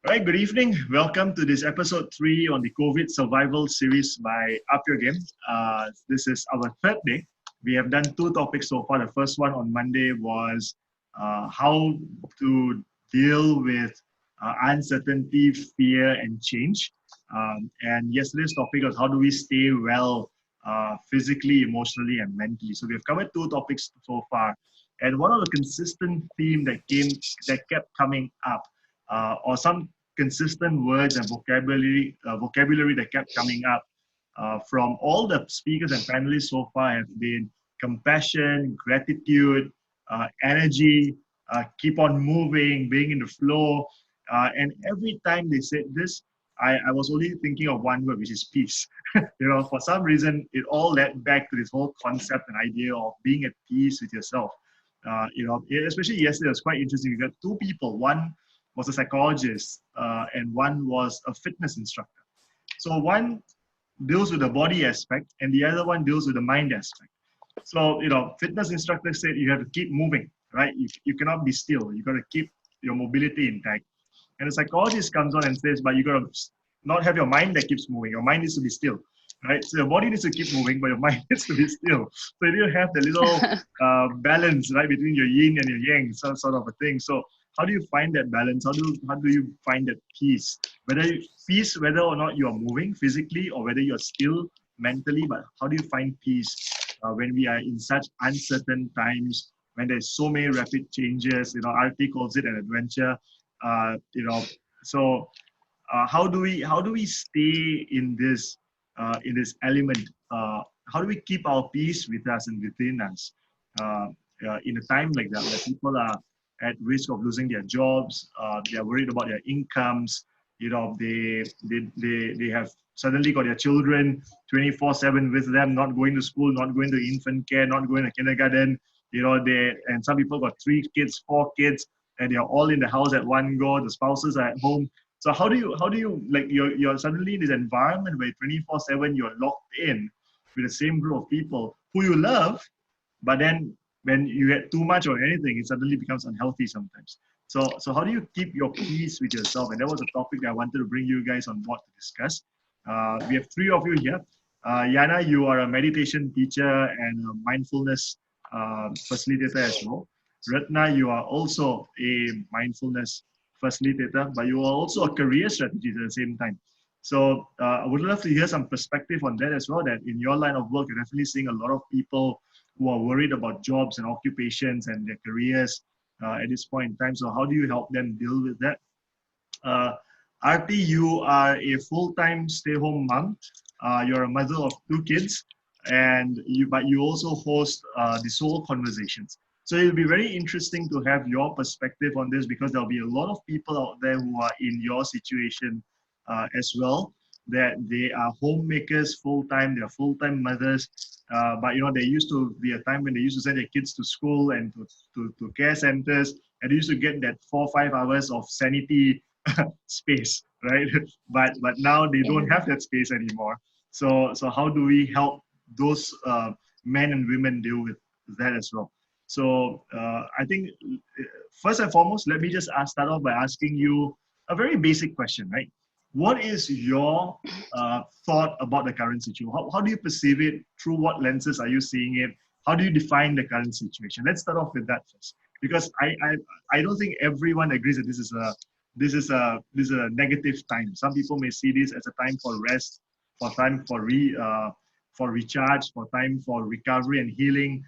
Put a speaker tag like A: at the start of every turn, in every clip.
A: All right, good evening. Welcome to this episode 3 on the COVID survival series by Up Your Game. This is our third day. We have done 2 topics so far. The first one on Monday was how to deal with uncertainty, fear, and change. And yesterday's topic was how do we stay well physically, emotionally, and mentally. So we've covered 2 topics so far. And one of the consistent theme that kept coming up, or some consistent words and vocabulary that kept coming up from all the speakers and panelists so far have been compassion, gratitude, energy, keep on moving, being in the flow. And every time they said this, I was only thinking of one word, which is peace. For some reason, it all led back to this whole concept and idea of being at peace with yourself. Especially yesterday, it was quite interesting. We got 2 people. One was a psychologist and one was a fitness instructor. So one deals with the body aspect and the other one deals with the mind aspect. So, fitness instructor said you have to keep moving, right? You cannot be still. You got to keep your mobility intact. And the psychologist comes on and says, but you got to not have your mind that keeps moving. Your mind needs to be still, right? So your body needs to keep moving, but your mind needs to be still. So you have the little balance, right, between your yin and your yang, some sort of a thing. So how do you find that balance? How do you find that peace? Whether or not you are moving physically or whether you're still mentally, but how do you find peace when we are in such uncertain times, when there's so many rapid changes? Aarti calls it an adventure. So how do we stay in this element? How do we keep our peace with us and within us in a time like that where people are at risk of losing their jobs, they are worried about their incomes, they have suddenly got their children 24/7 with them, not going to school, not going to infant care, not going to kindergarten, and some people got 3 kids, 4 kids, and they're all in the house at one go, the spouses are at home. So how do you like you're suddenly in this environment where 24/7 you're locked in with the same group of people who you love, but then when you get too much or anything, it suddenly becomes unhealthy sometimes. So how do you keep your peace with yourself? And that was a topic that I wanted to bring you guys on board to discuss. We have 3 of you here. Yana, you are a meditation teacher and a mindfulness facilitator as well. Ratna, you are also a mindfulness facilitator, but you are also a career strategist at the same time. So I would love to hear some perspective on that as well, that in your line of work, you're definitely seeing a lot of people who are worried about jobs and occupations and their careers at this point in time. So how do you help them deal with that? Aarti, you are a full-time stay-home mom. You're a mother of 2 kids, but you also host the Soul Conversations. So it'll be very interesting to have your perspective on this, because there'll be a lot of people out there who are in your situation as well, that they are homemakers full-time, they're full-time mothers, but there used to be a time when they used to send their kids to school and to care centers, and they used to get that 4 or 5 hours of sanity space, right? But now they don't have that space anymore. So how do we help those men and women deal with that as well? So I think first and foremost, let me just start off by asking you a very basic question, right? What is your thought about the current situation? How do you perceive it? Through what lenses are you seeing it? How do you define the current situation? Let's start off with that first, because I don't think everyone agrees that this is a negative time. Some people may see this as a time for rest, for time for recharge, for time for recovery and healing.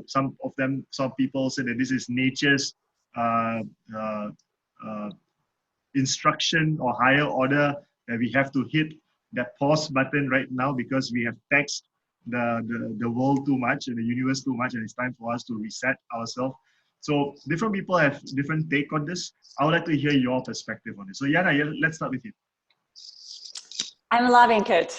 A: Some people say that this is nature's instruction or higher order, that we have to hit that pause button right now because we have taxed the world too much and the universe too much, and it's time for us to reset ourselves. So different people have different take on this. I would like to hear your perspective on this. So Yana, let's start with you.
B: I'm loving it.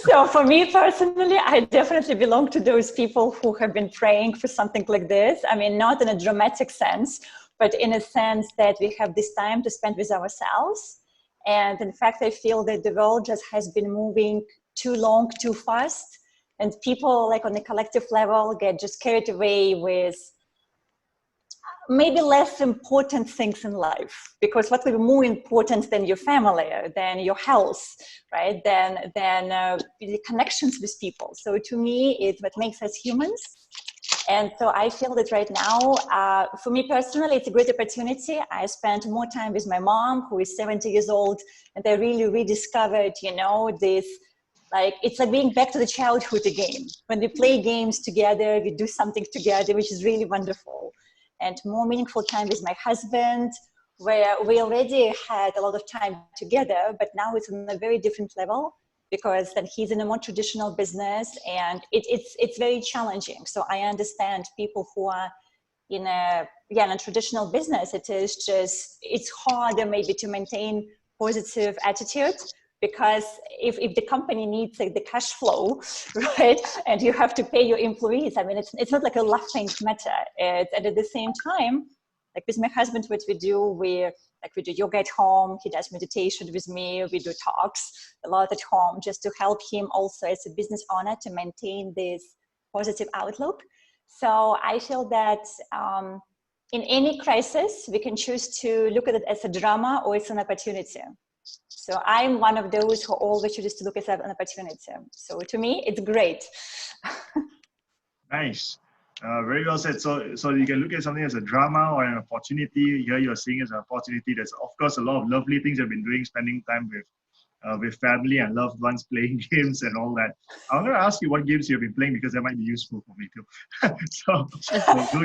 B: So for me personally, I definitely belong to those people who have been praying for something like this. I mean, not in a dramatic sense, but in a sense that we have this time to spend with ourselves. And in fact, I feel that the world just has been moving too long, too fast. And people, like on a collective level, get just carried away with maybe less important things in life, because what will be more important than your family, than your health, right? Than the connections with people. So to me, it's what makes us humans. And so I feel that right now, for me personally, it's a great opportunity. I spent more time with my mom, who is 70 years old, and I really rediscovered, you know, this, like, it's like being back to the childhood again. When we play games together, we do something together, which is really wonderful. And more meaningful time with my husband, where we already had a lot of time together, but now it's on a very different level, because then he's in a more traditional business, and it's very challenging. So I understand people who are in a traditional business. It's harder maybe to maintain positive attitude, because if the company needs, like, the cash flow, right, and you have to pay your employees, I mean, it's not like a laughing matter. And at the same time, like with my husband, what we do, we do yoga at home. He does meditation with me. We do talks a lot at home, just to help him also as a business owner to maintain this positive outlook. So I feel that in any crisis, we can choose to look at it as a drama or it's an opportunity. So I'm one of those who always chooses to look at it as an opportunity. So to me, it's great.
A: Nice. Very well said. So you can look at something as a drama or an opportunity. Here you're seeing as an opportunity. There's, of course, a lot of lovely things you've been doing, spending time with family and loved ones, playing games and all that. I'm going to ask you what games you've been playing, because that might be useful for me too.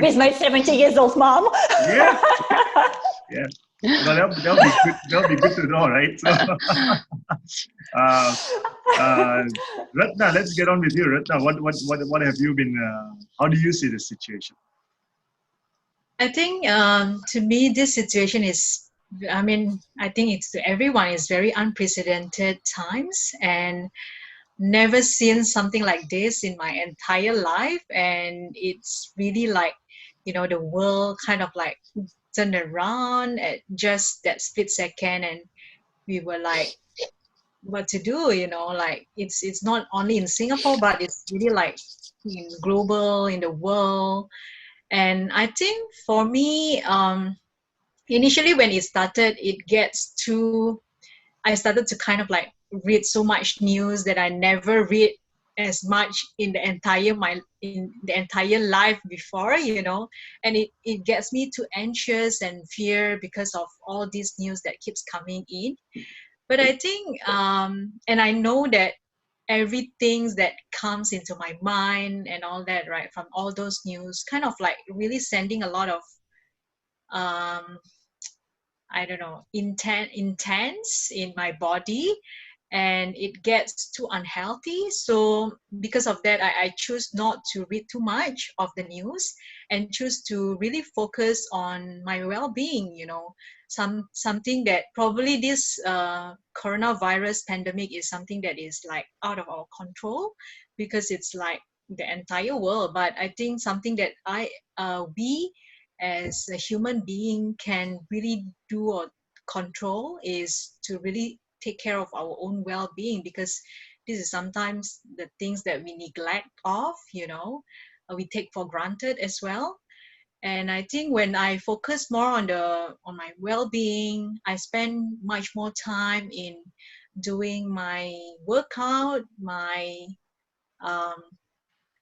B: With my 70 years old mom.
A: Yeah. Yeah. Well, that'll be good to know, right? So, Ratna, let's get on with you. Ratna, what have you been? How do you see this situation?
C: I think to me, this situation is, I mean, I think it's to everyone, it's very unprecedented times, and never seen something like this in my entire life. And it's really like, you know, the world kind of like turned around at just that split second, and we were like, what to do, you know, like it's not only in Singapore, but it's really like in global, in the world. And I think for me, initially when it started, I started to kind of like read so much news that I never read as much in the entire life before, you know, and it gets me too anxious and fear because of all this news that keeps coming in. But I think, and I know that everything that comes into my mind and all that, right, from all those news, kind of like really sending a lot of, I don't know, intense in my body, and it gets too unhealthy. So because of that, I choose not to read too much of the news and choose to really focus on my well-being, you know, something that probably this coronavirus pandemic is something that is like out of our control, because it's like the entire world. But I think something that we as a human being can really do or control is to really take care of our own well-being, because this is sometimes the things that we neglect of, you know, we take for granted as well. And I think when I focus more on my well-being, I spend much more time in doing my workout, my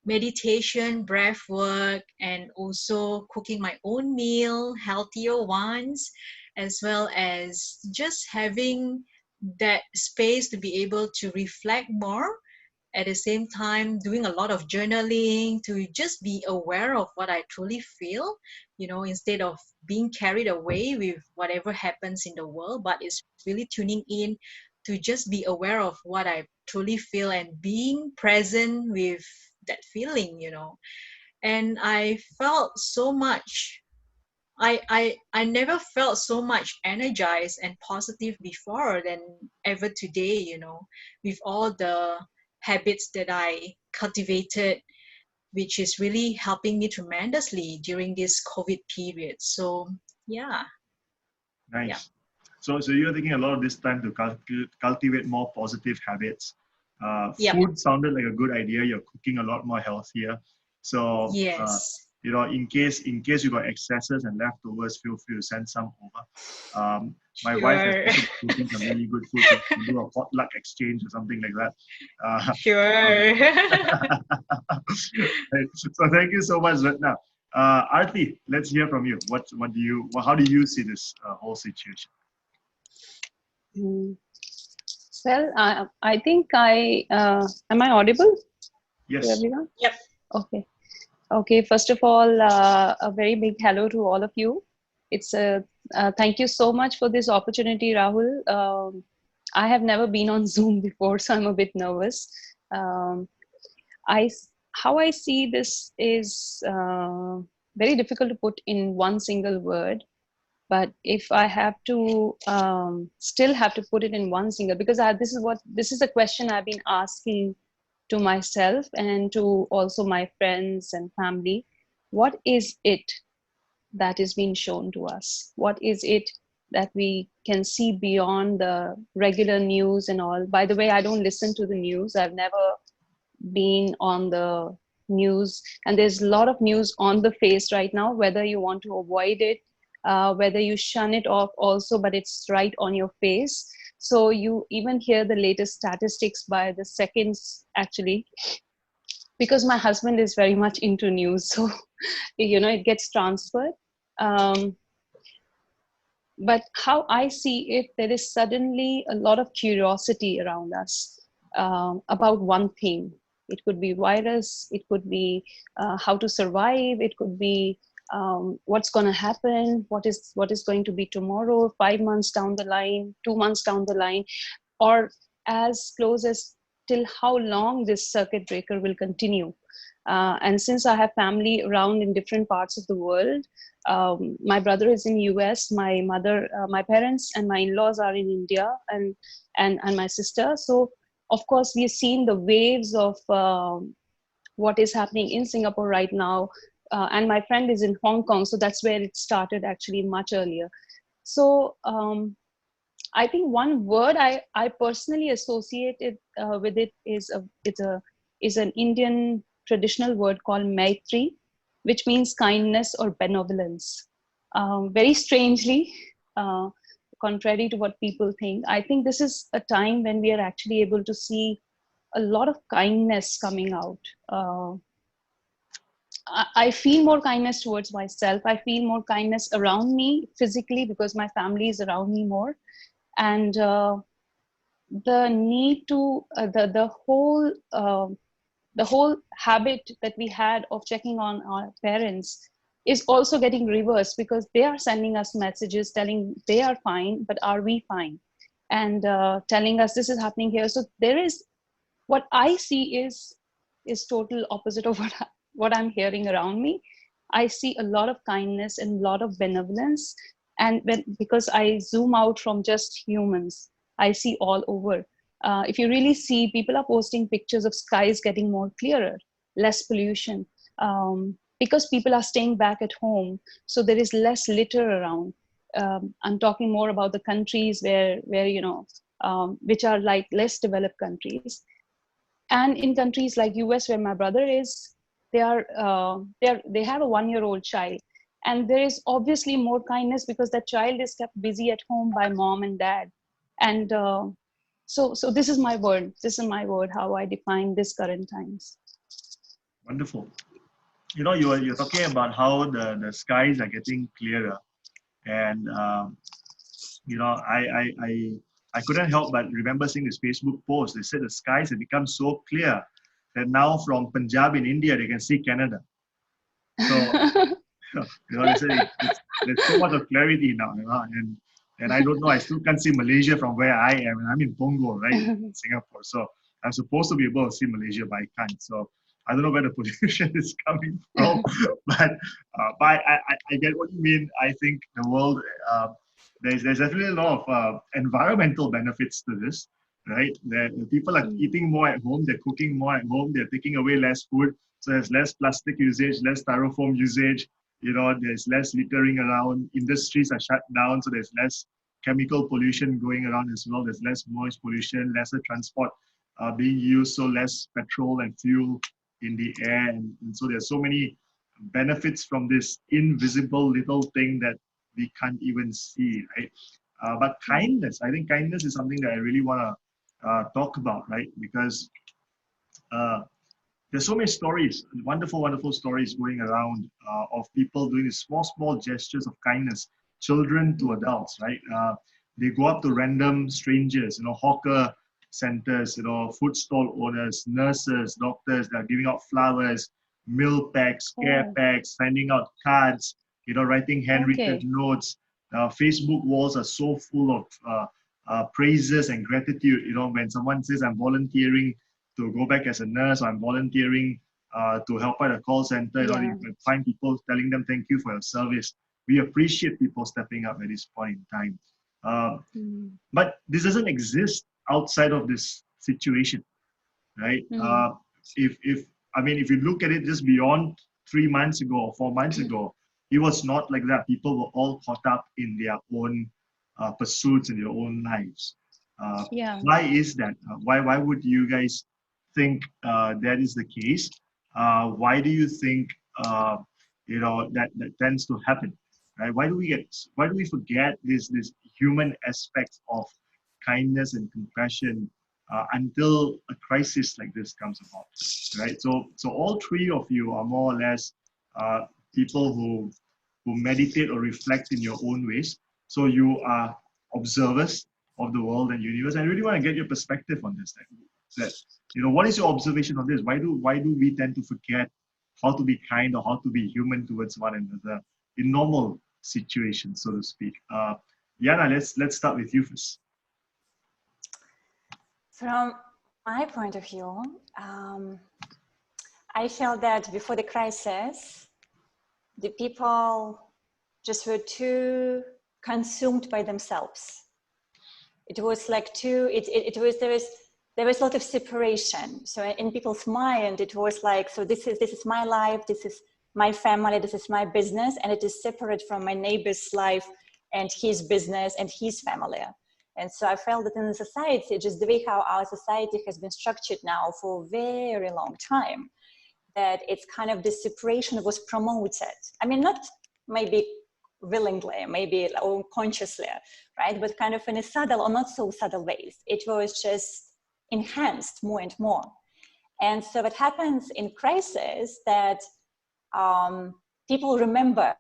C: meditation, breath work, and also cooking my own meal, healthier ones, as well as just having that space to be able to reflect more. At the same time, doing a lot of journaling to just be aware of what I truly feel, you know, instead of being carried away with whatever happens in the world, but it's really tuning in to just be aware of what I truly feel and being present with that feeling, you know. And I felt so much, I never felt so much energized and positive before than ever today, you know, with all the habits that I cultivated, which is really helping me tremendously during this COVID period. So yeah.
A: Nice.
C: Yeah.
A: So you're taking a lot of this time to cultivate more positive habits.
C: Yep.
A: Food sounded like a good idea. You're cooking a lot more healthier. So
C: Yes.
A: in case you got excesses and leftovers, feel free to send some over. My wife has
C: Sure.
A: also been cooking some really good food, so we can do a potluck exchange or something like that.
C: Sure.
A: Right. So thank you so much, Ratna. Aarti, let's hear from you. How do you see this whole situation?
D: Mm. Well, I think am I audible to
A: Yes.
D: everyone?
C: Yep.
D: Okay. Okay. First of all, a very big hello to all of you. It's thank you so much for this opportunity, Rahul. I have never been on Zoom before, so I'm a bit nervous. Um, how I see this is very difficult to put in one single word. But if I have to still have to put it in one single, because this is a question I've been asking to myself and to also my friends and family. What is it that is being shown to us? What is it that we can see beyond the regular news and all? By the way, I don't listen to the news. I've never been on the news, and there's a lot of news on the face right now, whether you want to avoid it, whether you shun it off also, but it's right on your face. So you even hear the latest statistics by the seconds, actually, because my husband is very much into news. So, it gets transferred. But how I see it, there is suddenly a lot of curiosity around us about one thing. It could be virus, it could be how to survive, it could be what's going to happen, what is going to be tomorrow, 5 months down the line, 2 months down the line, or as close as till how long this circuit breaker will continue. And since I have family around in different parts of the world, my brother is in US, my mother, my parents and my in-laws are in India, and my sister. So of course we've seen the waves of what is happening in Singapore right now. And my friend is in Hong Kong, so that's where it started actually much earlier. So I think one word I personally associate it with it is an Indian traditional word called Maitri, which means kindness or benevolence. Very strangely, uh, contrary to what people think, I think this is a time when we are actually able to see a lot of kindness coming out. I feel more kindness towards myself. I feel more kindness around me physically because my family is around me more. And the need to the whole habit that we had of checking on our parents is also getting reversed, because they are sending us messages telling they are fine, but are we fine, and telling us this is happening here. So there is, what I see is total opposite of what I'm hearing around me. I see a lot of kindness and a lot of benevolence, and because I zoom out from just humans, I see all over. If you really see, people are posting pictures of skies getting more clearer, less pollution, because people are staying back at home, so there is less litter around. I'm talking more about the countries where which are like less developed countries. And in countries like US, where my brother is, they have a 1-year-old child, and there is obviously more kindness because that child is kept busy at home by mom and dad. And so this is my word. This is my word, how I define this current times.
A: Wonderful. You're talking about how the skies are getting clearer, and I couldn't help but remember seeing this Facebook post. They said the skies have become so clear that now from Punjab in India they can see Canada. So they say there's so much of clarity now, and I don't know. I still can't see Malaysia from where I am, and I'm in Punggol, right, in Singapore. So I'm supposed to be able to see Malaysia, but I can't. So I don't know where the pollution is coming from, but I get what you mean. I think the world, there's definitely a lot of environmental benefits to this, right? The people are eating more at home, they're cooking more at home, they're taking away less food, so there's less plastic usage, less styrofoam usage. There's less littering around. Industries are shut down, so there's less chemical pollution going around as well. There's less noise pollution, lesser transport being used, so less petrol and fuel in the air, and so there's so many benefits from this invisible little thing that we can't even see, right? But kindness, I think kindness is something that I really want to talk about, right? Because there's so many stories, wonderful, wonderful stories going around of people doing these small, small gestures of kindness, children to adults, right? They go up to random strangers, hawker centers, food stall owners, nurses, doctors that are giving out flowers, meal packs, care packs, sending out cards, writing handwritten notes. Facebook walls are so full of praises and gratitude. When someone says, I'm volunteering to go back as a nurse, or I'm volunteering to help out a call center, you can find people telling them thank you for your service. We appreciate people stepping up at this point in time. But this doesn't exist outside of this situation, right? If you look at it just beyond 3 months ago or 4 months ago, it was not like that. People were all caught up in their own pursuits in their own lives. Why is that? Why would you guys think that is the case? Why do you think that tends to happen? Right? Why do we forget this human aspect of kindness and compassion until a crisis like this comes about? Right. So all three of you are more or less people who meditate or reflect in your own ways. So you are observers of the world and universe. I really want to get your perspective on this. That what is your observation on this? Why do we tend to forget how to be kind or how to be human towards one another in normal situations, so to speak? Yana, let's start with you first.
B: From my point of view, I felt that before the crisis, the people just were too consumed by themselves. It was like there was a lot of separation. So in people's mind, it was like, so this is my life, this is my family, this is my business, and it is separate from my neighbor's life and his business and his family. And so I felt that in the society, just the way how our society has been structured now for a very long time, that it's kind of this separation was promoted. I mean, not maybe willingly, maybe unconsciously, right? But kind of in a subtle or not so subtle ways. It was just enhanced more and more. And so what happens in crisis that people remember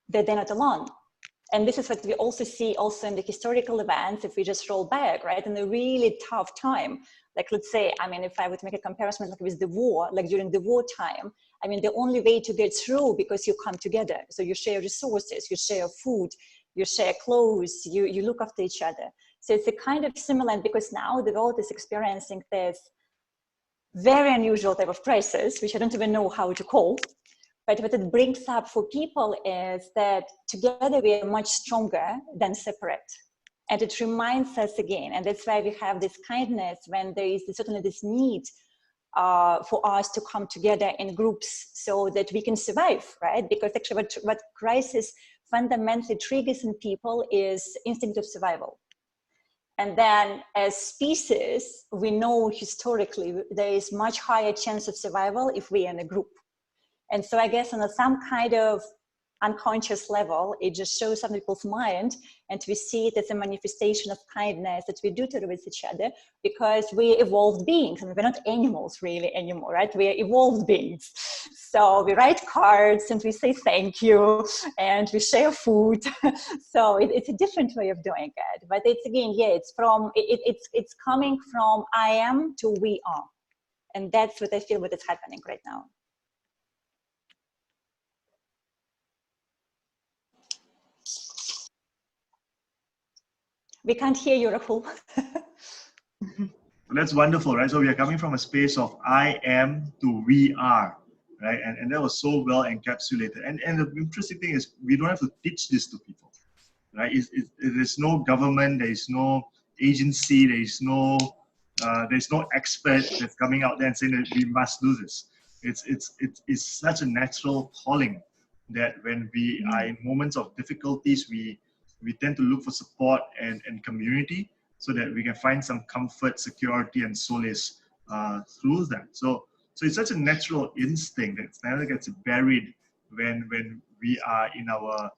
B: that they're not alone. And this is what we also see also in the historical events, if we just roll back, right? In a really tough time, like let's say, I mean, if I would make a comparison like with the war, like during the wartime, I mean, the only way to get through because you come together. So you share resources, you share food, you share clothes, you look after each other. So it's a kind of similar, because now the world is experiencing this very unusual type of crisis, which I don't even know how to call. But what it brings up for people is that together we are much stronger than separate. And it reminds us again, and that's why we have this kindness when there is certainly this need for us to come together in groups so that we can survive, right? Because actually what crisis fundamentally triggers in people is instinct of survival. And then as species, we know historically there is much higher chance of survival if we are in a group. And so I guess on some kind of unconscious level, it just shows some people's mind, and we see it as a manifestation of kindness that we do towards each other because we're evolved beings. I mean, we're not animals really anymore, right? We're evolved beings. So we write cards and we say thank you and we share food. So it's a different way of doing it. But it's again, yeah, it's coming from I am to we are. And that's what I feel what is happening right now. We can't hear you, Rahul.
A: That's wonderful, right? So we are coming from a space of I am to we are, right? And that was so well encapsulated. And the interesting thing is we don't have to teach this to people, right? There's no government, there is no agency, there's no expert that's coming out there and saying that we must do this. It's such a natural calling that when we are in moments of difficulties, we tend to look for support and community so that we can find some comfort, security, and solace through that. So it's such a natural instinct that never gets buried when we are in our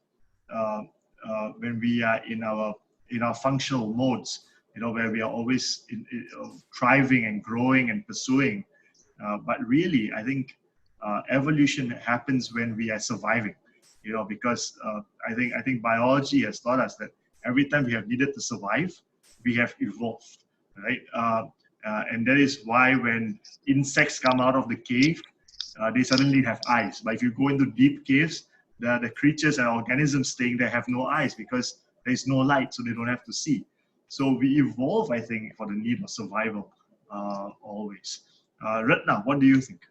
A: in our functional modes, where we are always thriving and growing and pursuing. But really, I think evolution happens when we are surviving. Because I think biology has taught us that every time we have needed to survive, we have evolved, right? And that is why when insects come out of the cave, they suddenly have eyes. But if you go into deep caves, the creatures and organisms staying there have no eyes because there's no light, so they don't have to see. So we evolve, I think, for the need of survival always. Ratna, what do you think?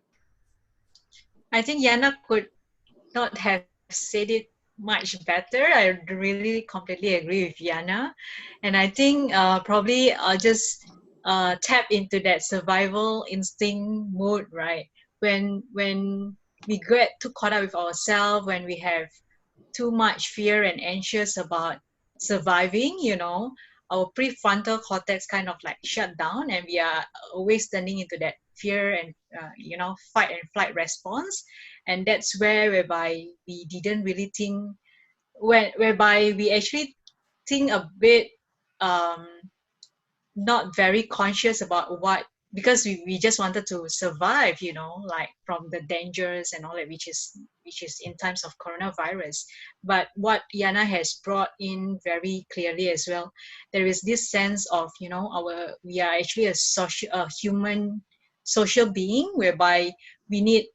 C: I think Yana could not have said it much better. I really completely agree with Yana. And I think probably I'll just tap into that survival instinct mode, right? When we get too caught up with ourselves, when we have too much fear and anxious about surviving, our prefrontal cortex kind of like shut down, and we are always turning into that fear and fight and flight response. And that's whereby we didn't really think, whereby we actually think a bit not very conscious about what, because we just wanted to survive, like from the dangers and all that, which is in times of coronavirus. But what Yana has brought in very clearly as well, there is this sense of, we are actually a human social being, whereby we need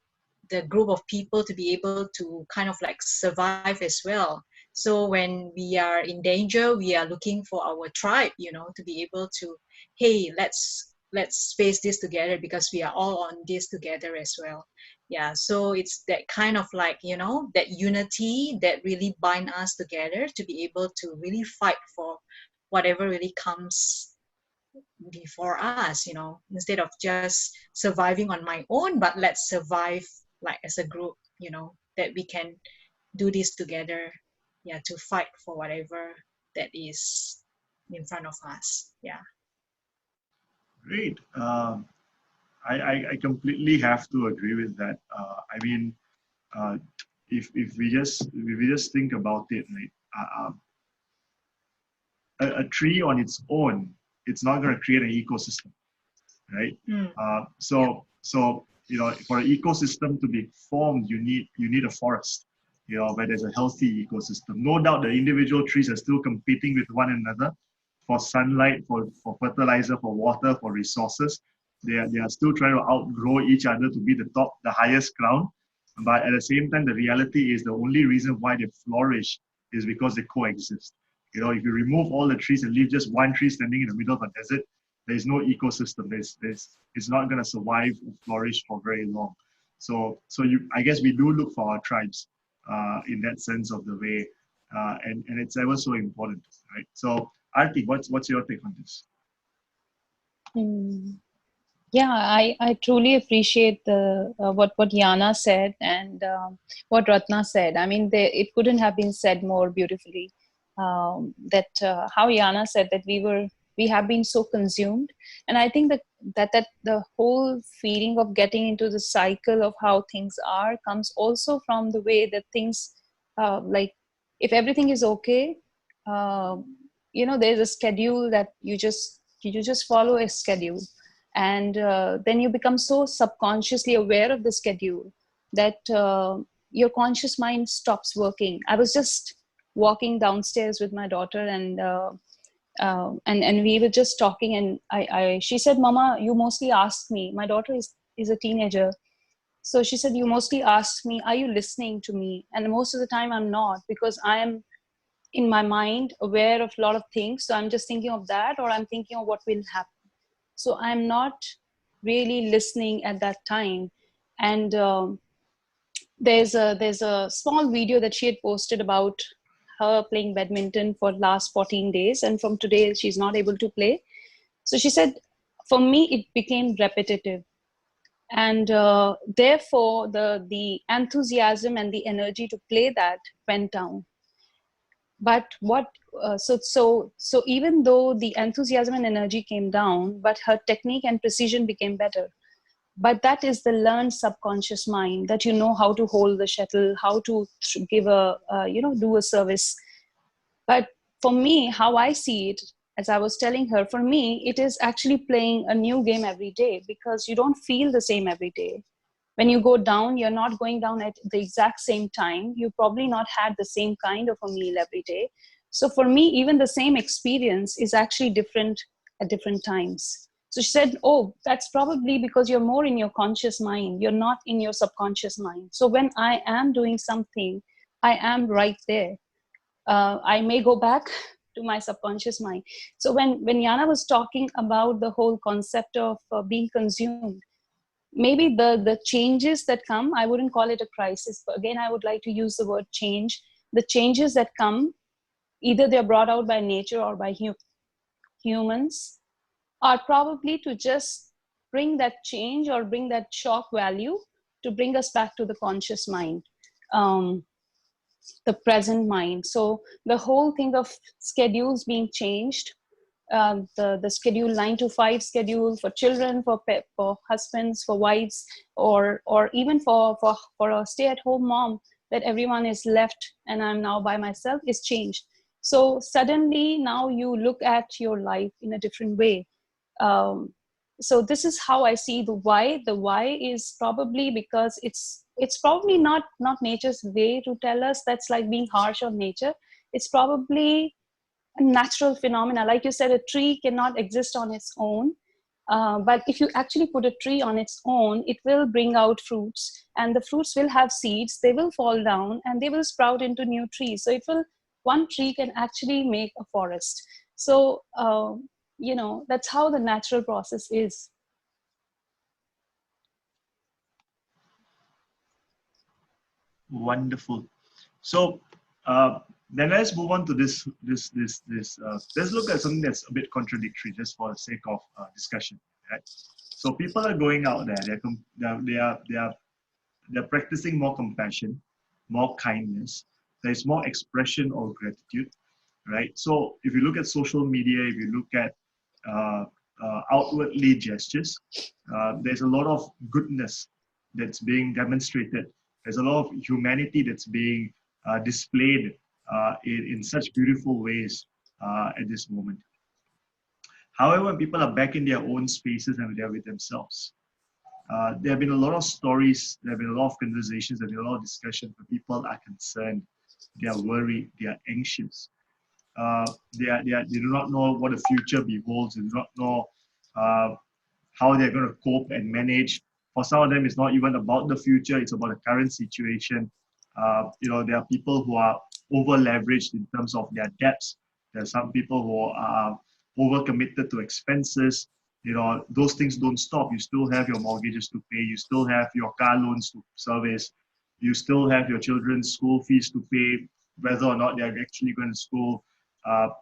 C: the group of people to be able to kind of like survive as well. So when we are in danger, we are looking for our tribe, to be able to, hey, let's face this together, because we are all on this together as well. Yeah, so it's that kind of like, that unity that really bind us together to be able to really fight for whatever really comes before us, instead of just surviving on my own, but let's survive like as a group, that we can do this together, yeah, to fight for whatever that is in front of us. Yeah.
A: Great. I completely have to agree with that. I mean, if we just think about it, right? A tree on its own, it's not going to create an ecosystem, right? So for an ecosystem to be formed, you need a forest, where there's a healthy ecosystem. No doubt the individual trees are still competing with one another for sunlight, for fertilizer, for water, for resources. They are still trying to outgrow each other to be the highest crown. But at the same time, the reality is the only reason why they flourish is because they coexist. If you remove all the trees and leave just one tree standing in the middle of a desert, there's no ecosystem. It's not going to survive or flourish for very long. So I guess we do look for our tribes in that sense of the way, and it's ever so important, right? So Aarti, what's your take on this?
D: Yeah, I truly appreciate the what Yana said and what Ratna said. I mean, it couldn't have been said more beautifully. That how Yana said that we have been so consumed, and I think that the whole feeling of getting into the cycle of how things are comes also from the way that things like, if everything is okay, there's a schedule that you just follow a schedule, and then you become so subconsciously aware of the schedule that your conscious mind stops working. I was just walking downstairs with my daughter, and we were just talking, and she said, "Mama, you mostly ask me." My daughter is a teenager, so she said, "You mostly ask me, are you listening to me?" And most of the time, I'm not, because I am in my mind aware of a lot of things. So I'm just thinking of that, or I'm thinking of what will happen. So I'm not really listening at that time. And there's a small video that she had posted about her playing badminton for last 14 days. And from today, she's not able to play. So she said, for me, it became repetitive. And therefore, the enthusiasm and the energy to play that went down. But so even though the enthusiasm and energy came down, but her technique and precision became better. but that is the learned subconscious mind, that you know how to hold the shuttle, how to give a do a service. But for me, how I see it, as I was telling her, for me it is actually playing a new game every day, because you don't feel the same every day. When you go down, you're not going down at the exact same time. You probably not had the same kind of a meal every day. So for me, even the same experience is actually different at different times. So she said, oh, that's probably because you're more in your conscious mind. You're not in your subconscious mind. So when I am doing something, I am right there. I may go back to my subconscious mind. So when Yana was talking about the whole concept of being consumed, maybe the changes that come, I wouldn't call it a crisis, but again, I would like to use the word change. The changes that come, either they're brought out by nature or by humans, are probably to just bring that change or bring that shock value to bring us back to the conscious mind, the present mind. So the whole thing of schedules being changed, the schedule 9 to 5 schedule for children, for husbands, for wives, or even for a stay-at-home mom, that everyone is left and I'm now by myself, is changed. So suddenly now you look at your life in a different way. So this is how I see the why. The why is probably because it's probably not nature's way to tell us. That's like being harsh on nature. It's probably a natural phenomena. Like you said, a tree cannot exist on its own. But if you actually put a tree on its own, it will bring out fruits, and the fruits will have seeds. They will fall down and they will sprout into new trees. So one tree can actually make a forest. So, that's how the natural process is.
A: Wonderful. So then let's move on to this. Let's look at something that's a bit contradictory, just for the sake of discussion. Right? So people are going out there. They're practicing more compassion, more kindness. There's more expression of gratitude, right? So if you look at social media, if you look at outwardly gestures, there's a lot of goodness that's being demonstrated. There's a lot of humanity that's being displayed in such beautiful ways at this moment. However, when people are back in their own spaces and they're with themselves, there have been a lot of stories, there have been a lot of conversations, there have been a lot of discussion where people are concerned, they are worried, they are anxious. They do not know what the future beholds, they do not know how they're going to cope and manage. For some of them, it's not even about the future, it's about the current situation. There are people who are over leveraged in terms of their debts. There are some people who are over committed to expenses. Those things don't stop. You still have your mortgages to pay, you still have your car loans to service, you still have your children's school fees to pay, whether or not they're actually going to school.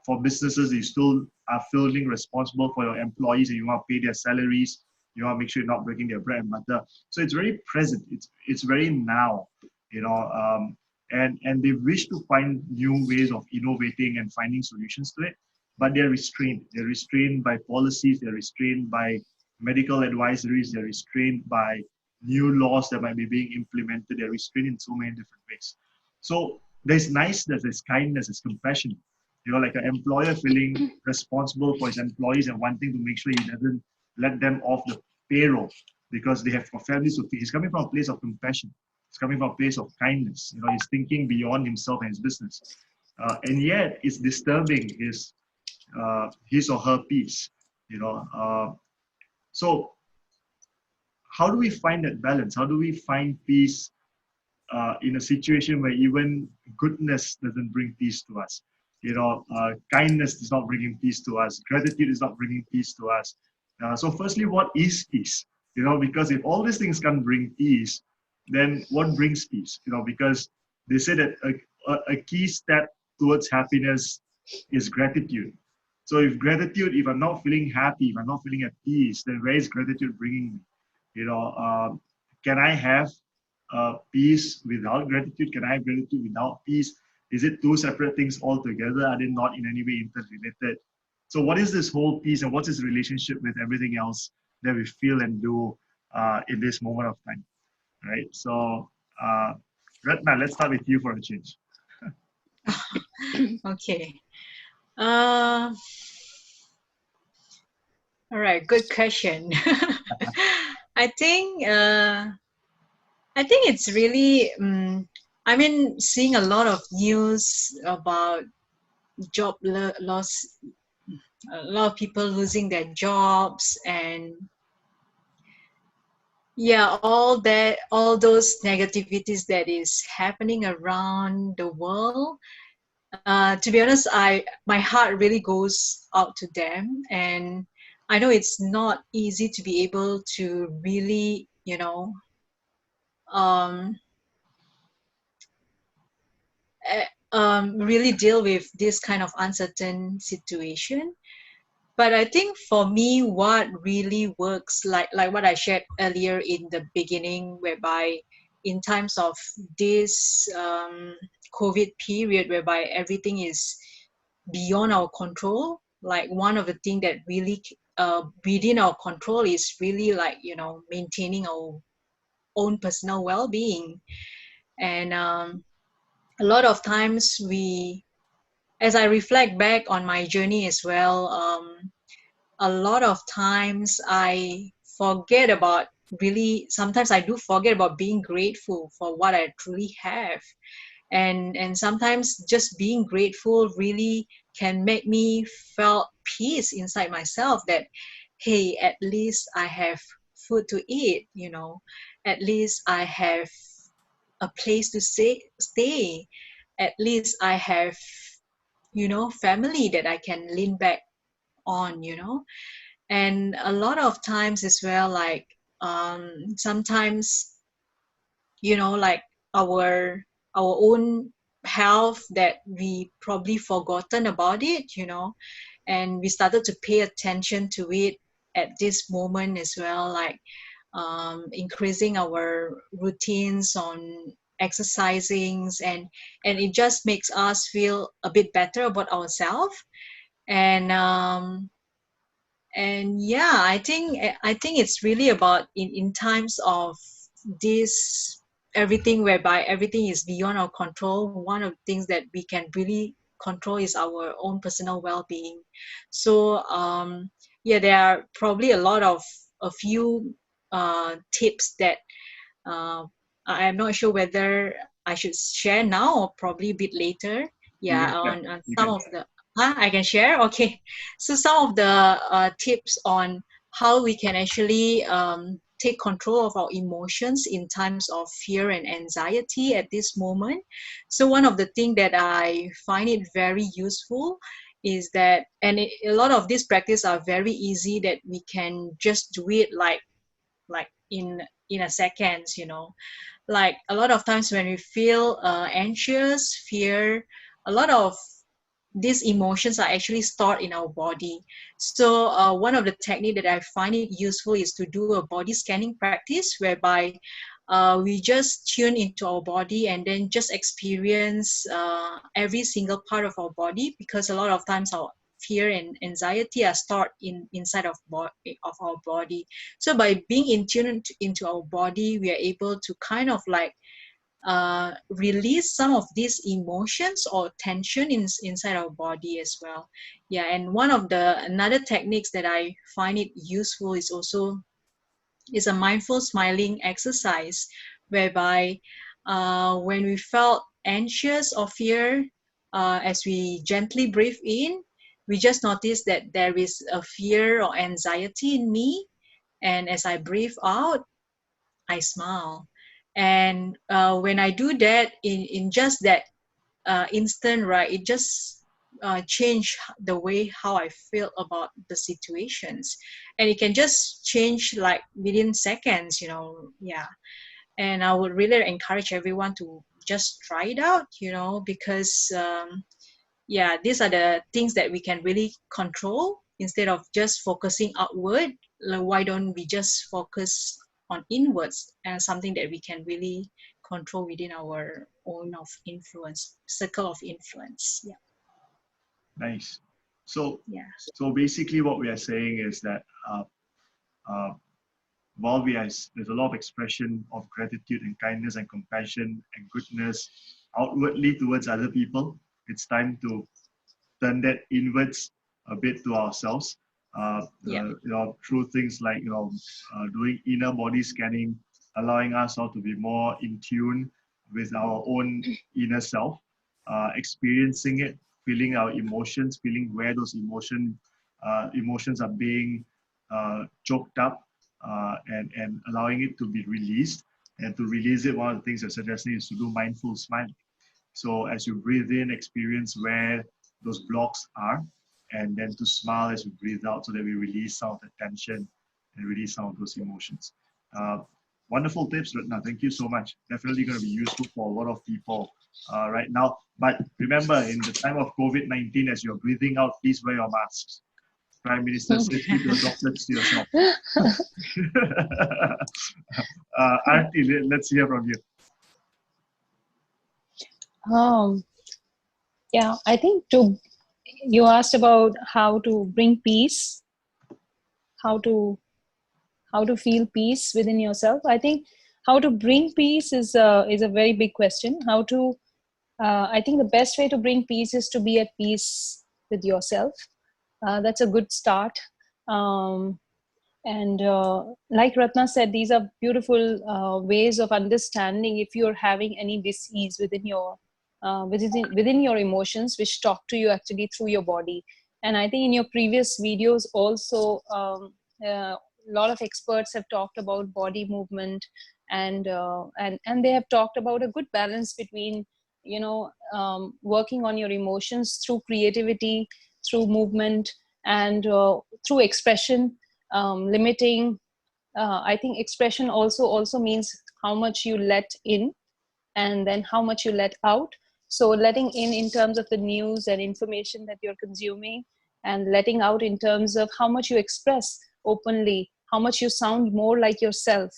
A: For businesses, you still are feeling responsible for your employees and you want to pay their salaries. You want to make sure you're not breaking their bread and butter. So it's very present. It's very now, and they wish to find new ways of innovating and finding solutions to it, but they're restrained. They're restrained by policies. They're restrained by medical advisories. They're restrained by new laws that might be being implemented. They're restrained in so many different ways. So there's niceness, there's kindness, there's compassion. Like an employer feeling responsible for his employees and wanting to make sure he doesn't let them off the payroll because they have families to feed. He's coming from a place of compassion. He's coming from a place of kindness. He's thinking beyond himself and his business. And yet, it's disturbing his or her peace. So how do we find that balance? How do we find peace in a situation where even goodness doesn't bring peace to us? Kindness is not bringing peace to us. Gratitude is not bringing peace to us. So firstly, what is peace? Because if all these things can't bring peace, then what brings peace? Because they say that a key step towards happiness is gratitude. So if I'm not feeling happy, if I'm not feeling at peace, then where is gratitude bringing me? Can I have peace without gratitude? Can I have gratitude without peace? Is it two separate things altogether? Are they not in any way interrelated? So what is this whole peace and what's its relationship with everything else that we feel and do in this moment of time, right? So, Ratna, let's start with you for a change.
C: Okay. Uh, all right. Good question. I think it's really. I mean, seeing a lot of news about job loss, a lot of people losing their jobs, and yeah, all those negativities that is happening around the world. To be honest, my heart really goes out to them, and I know it's not easy to be able to really, um, really deal with this kind of uncertain situation. But I think for me, what really works, like what I shared earlier in the beginning, whereby in times of this COVID period, whereby everything is beyond our control, like one of the things that really within our control is really like, maintaining our own personal well-being. And a lot of times as I reflect back on my journey as well, a lot of times I forget about sometimes I do forget about being grateful for what I truly have. And sometimes just being grateful really can make me feel peace inside myself, that hey, at least I have food to eat, at least I have a place to stay, at least I have, family that I can lean back on. And a lot of times as well, like sometimes, like our own health, that we probably forgotten about it, and we started to pay attention to it at this moment as well, like increasing our routines on exercising, and it just makes us feel a bit better about ourselves. And yeah, I think it's really about in times of this everything, whereby everything is beyond our control. One of the things that we can really control is our own personal well-being. So yeah, there are probably a few tips that uh, I am not sure whether I should share now or probably a bit later.
A: You
C: Yeah,
A: can share.
C: on
A: You
C: some
A: can
C: of
A: share.
C: the I can share. Okay, so some of the tips on how we can actually take control of our emotions in times of fear and anxiety at this moment. So one of the things that I find it very useful is that, and a lot of these practices are very easy, that we can just do it like in a seconds, like a lot of times when we feel anxious, fear, a lot of these emotions are actually stored in our body. So one of the technique that I find it useful is to do a body scanning practice, whereby we just tune into our body and then just experience every single part of our body, because a lot of times our fear and anxiety are stored inside of our body. So by being in tune into our body, we are able to kind of like release some of these emotions or tension inside our body as well. Yeah, and one of the another techniques that I find it useful is a mindful smiling exercise, whereby when we felt anxious or fear, as we gently breathe in, we just notice that there is a fear or anxiety in me, and as I breathe out, I smile. And when I do that in just that instant, right, it just change the way how I feel about the situations, and it can just change like within seconds, yeah. And I would really encourage everyone to just try it out, because yeah, these are the things that we can really control instead of just focusing outward. Like, why don't we just focus on inwards, and something that we can really control within our own of influence, circle of influence. Yeah.
A: Nice. So,
C: Yeah.
A: so basically, what we are saying is that uh, while there's a lot of expression of gratitude and kindness and compassion and goodness outwardly towards other people, it's time to turn that inwards a bit to ourselves.
C: Yeah.
A: Through things like doing inner body scanning, allowing us all to be more in tune with our own inner self, experiencing it, feeling our emotions, feeling where those emotions are being choked up, and allowing it to be released. And to release it, one of the things you're suggesting is to do mindful smiling. So as you breathe in, experience where those blocks are, and then to smile as we breathe out so that we release some of the tension and release some of those emotions. Uh, Wonderful tips, Ratna. Thank you so much. Definitely going to be useful for a lot of people right now. But remember, in the time of COVID-19, as you're breathing out, please wear your masks. Prime Minister says, keep your droplets to yourself. Aarti, let's hear from you.
D: Yeah, I think you asked about how to bring peace, how to feel peace within yourself. I think how to bring peace is a very big question. I think the best way to bring peace is to be at peace with yourself. That's a good start. And like Ratna said, these are beautiful ways of understanding if you're having any dis-ease within your emotions, which talk to you actually through your body. And I think in your previous videos also, a lot of experts have talked about body movement, and they have talked about a good balance between working on your emotions through creativity, through movement, and through expression, limiting. I think expression also means how much you let in and then how much you let out. So letting in terms of the news and information that you're consuming, and letting out in terms of how much you express openly, how much you sound more like yourself.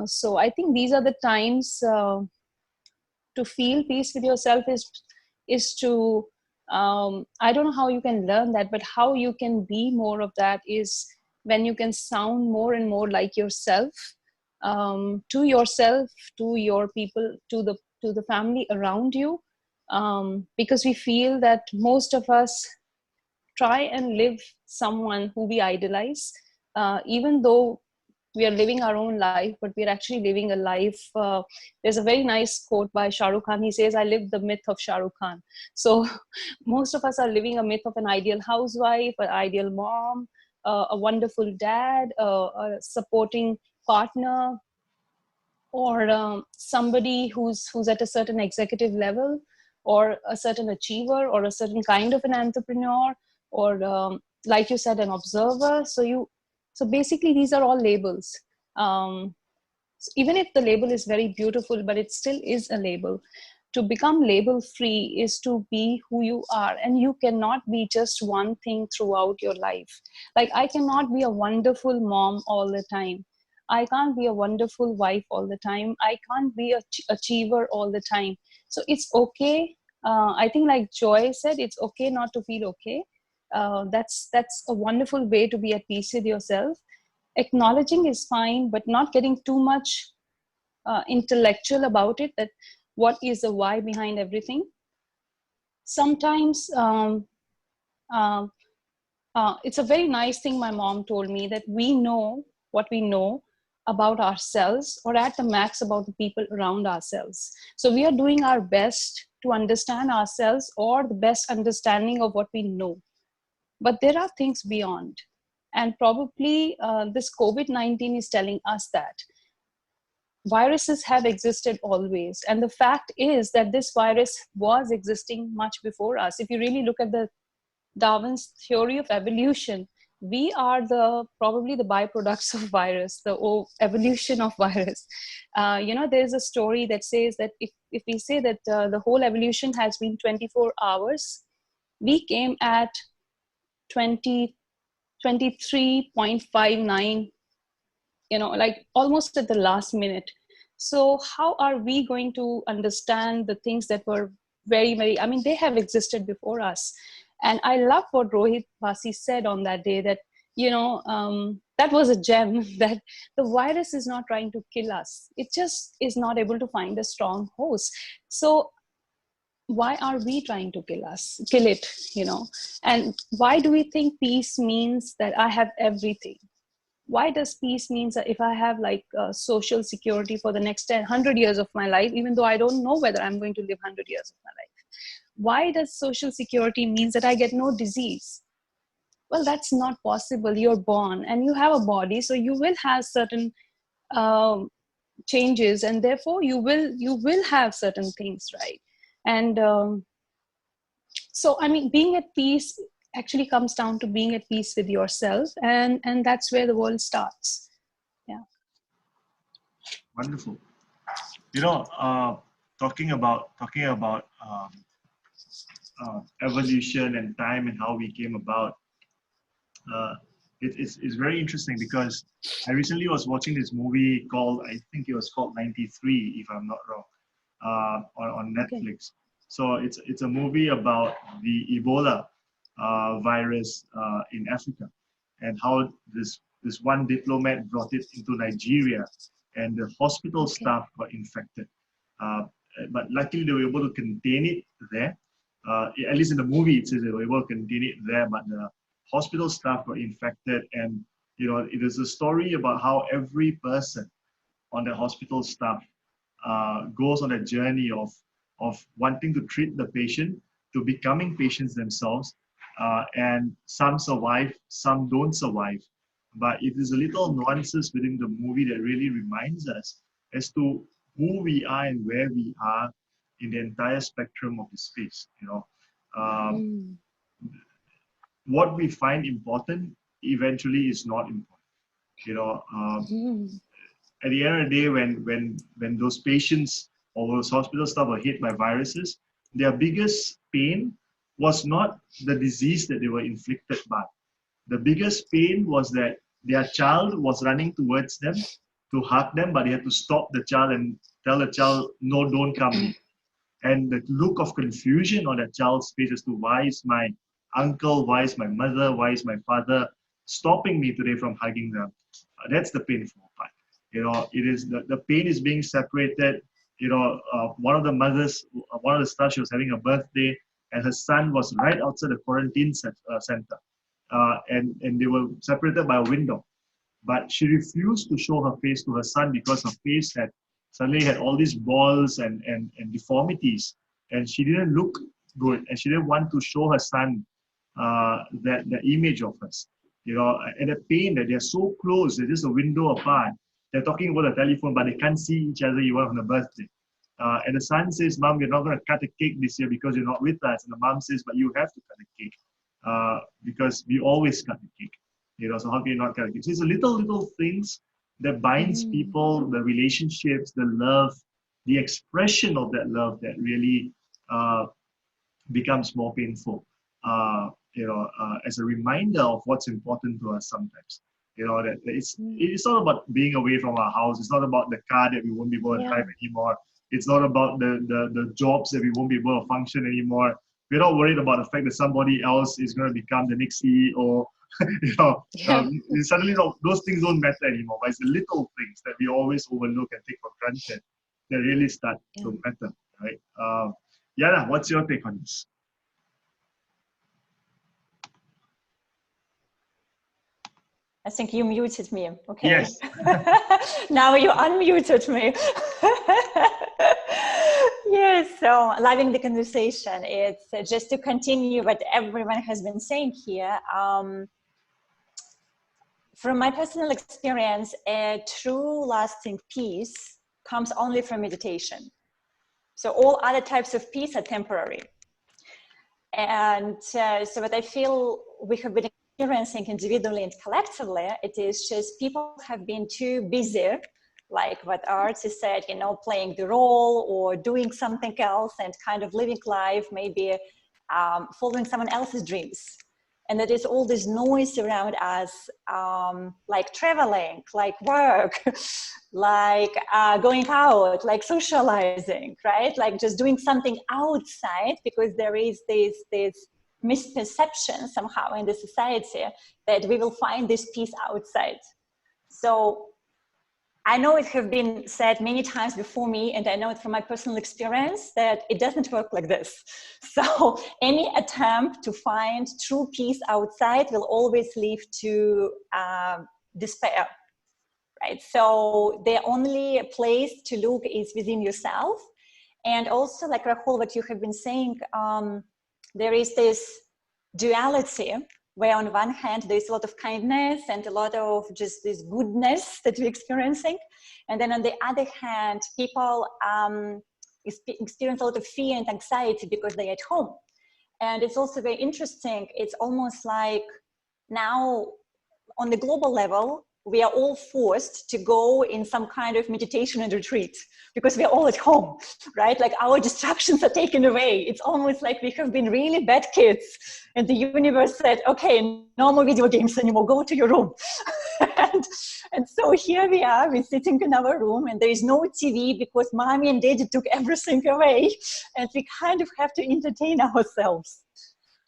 D: So I think these are the times to feel peace with yourself is to I don't know how you can learn that, but how you can be more of that is when you can sound more and more like yourself, to yourself, to your people, to the family around you, because we feel that most of us try and live someone who we idolize, even though we are living our own life, but we're actually living a life. There's a very nice quote by Shah Rukh Khan. He says, I live the myth of Shah Rukh Khan. So most of us are living a myth of an ideal housewife, an ideal mom, a wonderful dad, a supporting partner, or somebody who's at a certain executive level, or a certain achiever, or a certain kind of an entrepreneur, or like you said, an observer. So basically these are all labels. Even if the label is very beautiful, but it still is a label. To become label free is to be who you are, and you cannot be just one thing throughout your life. Like, I cannot be a wonderful mom all the time. I can't be a wonderful wife all the time. I can't be a achiever all the time. So it's okay. I think, like Joy said, it's okay not to feel okay. That's a wonderful way to be at peace with yourself. Acknowledging is fine, but not getting too much intellectual about it, that what is the why behind everything. Sometimes it's a very nice thing my mom told me, that we know what we know about ourselves, or at the max about the people around ourselves. So we are doing our best to understand ourselves, or the best understanding of what we know. But there are things beyond. And probably this COVID-19 is telling us that viruses have existed always. And the fact is that this virus was existing much before us. If you really look at the Darwin's theory of evolution, we are probably the byproducts of virus, the evolution of virus. There's a story that says that if we say that the whole evolution has been 24 hours, we came at 23.59, like almost at the last minute. So how are we going to understand the things that were very, very, they have existed before us. And I love what Rohit Basi said on that day, that that was a gem, that the virus is not trying to kill us. It just is not able to find a strong host. So why are we trying to kill it, you know? And why do we think peace means that I have everything? Why does peace means that if I have like social security for the next 100 years of my life, even though I don't know whether I'm going to live 100 years of my life? Why does social security means that I get no disease? Well, that's not possible. You're born and you have a body, so you will have certain um, changes, and therefore you will have certain things, right? And so, I mean, being at peace actually comes down to being at peace with yourself, and that's where the world starts. Yeah.
A: Wonderful. You know, talking about evolution and time and how we came about. It's very interesting because I recently was watching this movie called, I think it was called 93, if I'm not wrong, on Netflix. Okay. So it's a movie about the Ebola virus in Africa, and how this one diplomat brought it into Nigeria, and the hospital staff got infected. But luckily they were able to contain it there. At least in the movie it says they were able to contain it there, but the hospital staff got infected. And you know, it is a story about how every person on the hospital staff goes on a journey of wanting to treat the patient, to becoming patients themselves, and some survive, some don't survive. But it is a little nuances within the movie that really reminds us as to who we are and where we are in the entire spectrum of the space. You know, what we find important eventually is not important. You know, at the end of the day, when those patients or those hospital staff were hit by viruses, their biggest pain was not the disease that they were inflicted by. The biggest pain was that their child was running towards them to hug them, but they had to stop the child and tell the child, no, don't come. And the look of confusion on that child's face as to why is my uncle, why is my mother, why is my father stopping me today from hugging them? That's the painful part. You know, it is the pain is being separated. You know, one of the mothers, one of the stars, she was having a birthday, and her son was right outside the quarantine center. And they were separated by a window. But she refused to show her face to her son because her face had suddenly had all these balls and deformities, and she didn't look good, and she didn't want to show her son that image of us. You know, and the pain that they're so close, they're just a window apart. They're talking over the telephone, but they can't see each other even on the birthday. And the son says, "Mom, we're not going to cut a cake this year because you're not with us." And the mom says, "But you have to cut a cake because we always cut a cake. You know, so how can you not cut a cake?" So it's a little things that binds people, the relationships, the love, the expression of that love that really becomes more painful. As a reminder of what's important to us sometimes. You know, that it's not about being away from our house. It's not about the car that we won't be able to drive anymore. It's not about the jobs that we won't be able to function anymore. We're not worried about the fact that somebody else is going to become the next CEO. You know, suddenly those things don't matter anymore. But it's the little things that we always overlook and take for granted that really start to matter, right? Yana, what's your take on this?
B: I think you muted me. Okay.
A: Yes.
B: Now you unmuted me. Yes. So loving the conversation. It's just to continue what everyone has been saying here. From my personal experience, a true lasting peace comes only from meditation. So all other types of peace are temporary. And so what I feel we have been experiencing individually and collectively, it is just people have been too busy, like what Aarti said, you know, playing the role or doing something else and kind of living life, maybe following someone else's dreams. And there is all this noise around us, like traveling, like work, like going out, like socializing, right? Like just doing something outside because there is this misperception somehow in the society that we will find this peace outside. So I know it have been said many times before me, and I know it from my personal experience that it doesn't work like this. So any attempt to find true peace outside will always lead to despair, right? So the only place to look is within yourself. And also, like Rahul, what you have been saying, there is this duality where on one hand, there's a lot of kindness and a lot of just this goodness that we're experiencing. And then on the other hand, people experience a lot of fear and anxiety because they're at home. And it's also very interesting. It's almost like now on the global level, we are all forced to go in some kind of meditation and retreat because we're all at home, right? Like our distractions are taken away. It's almost like we have been really bad kids and the universe said, okay, no more video games anymore, go to your room. and so here we are, we're sitting in our room and there is no TV because mommy and daddy took everything away and we kind of have to entertain ourselves.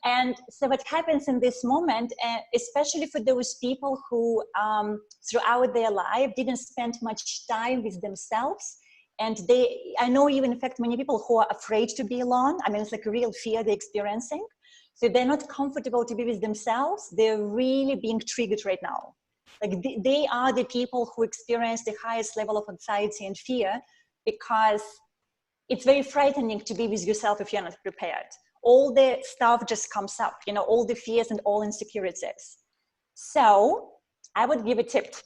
B: And so what happens in this moment, especially for those people who throughout their life didn't spend much time with themselves, and I know even in fact many people who are afraid to be alone. I mean, it's like a real fear they're experiencing. So they're not comfortable to be with themselves. They're really being triggered right now. Like they are the people who experience the highest level of anxiety and fear because it's very frightening to be with yourself if you're not prepared. All the stuff just comes up, you know, all the fears and all insecurities. So I would give a tip.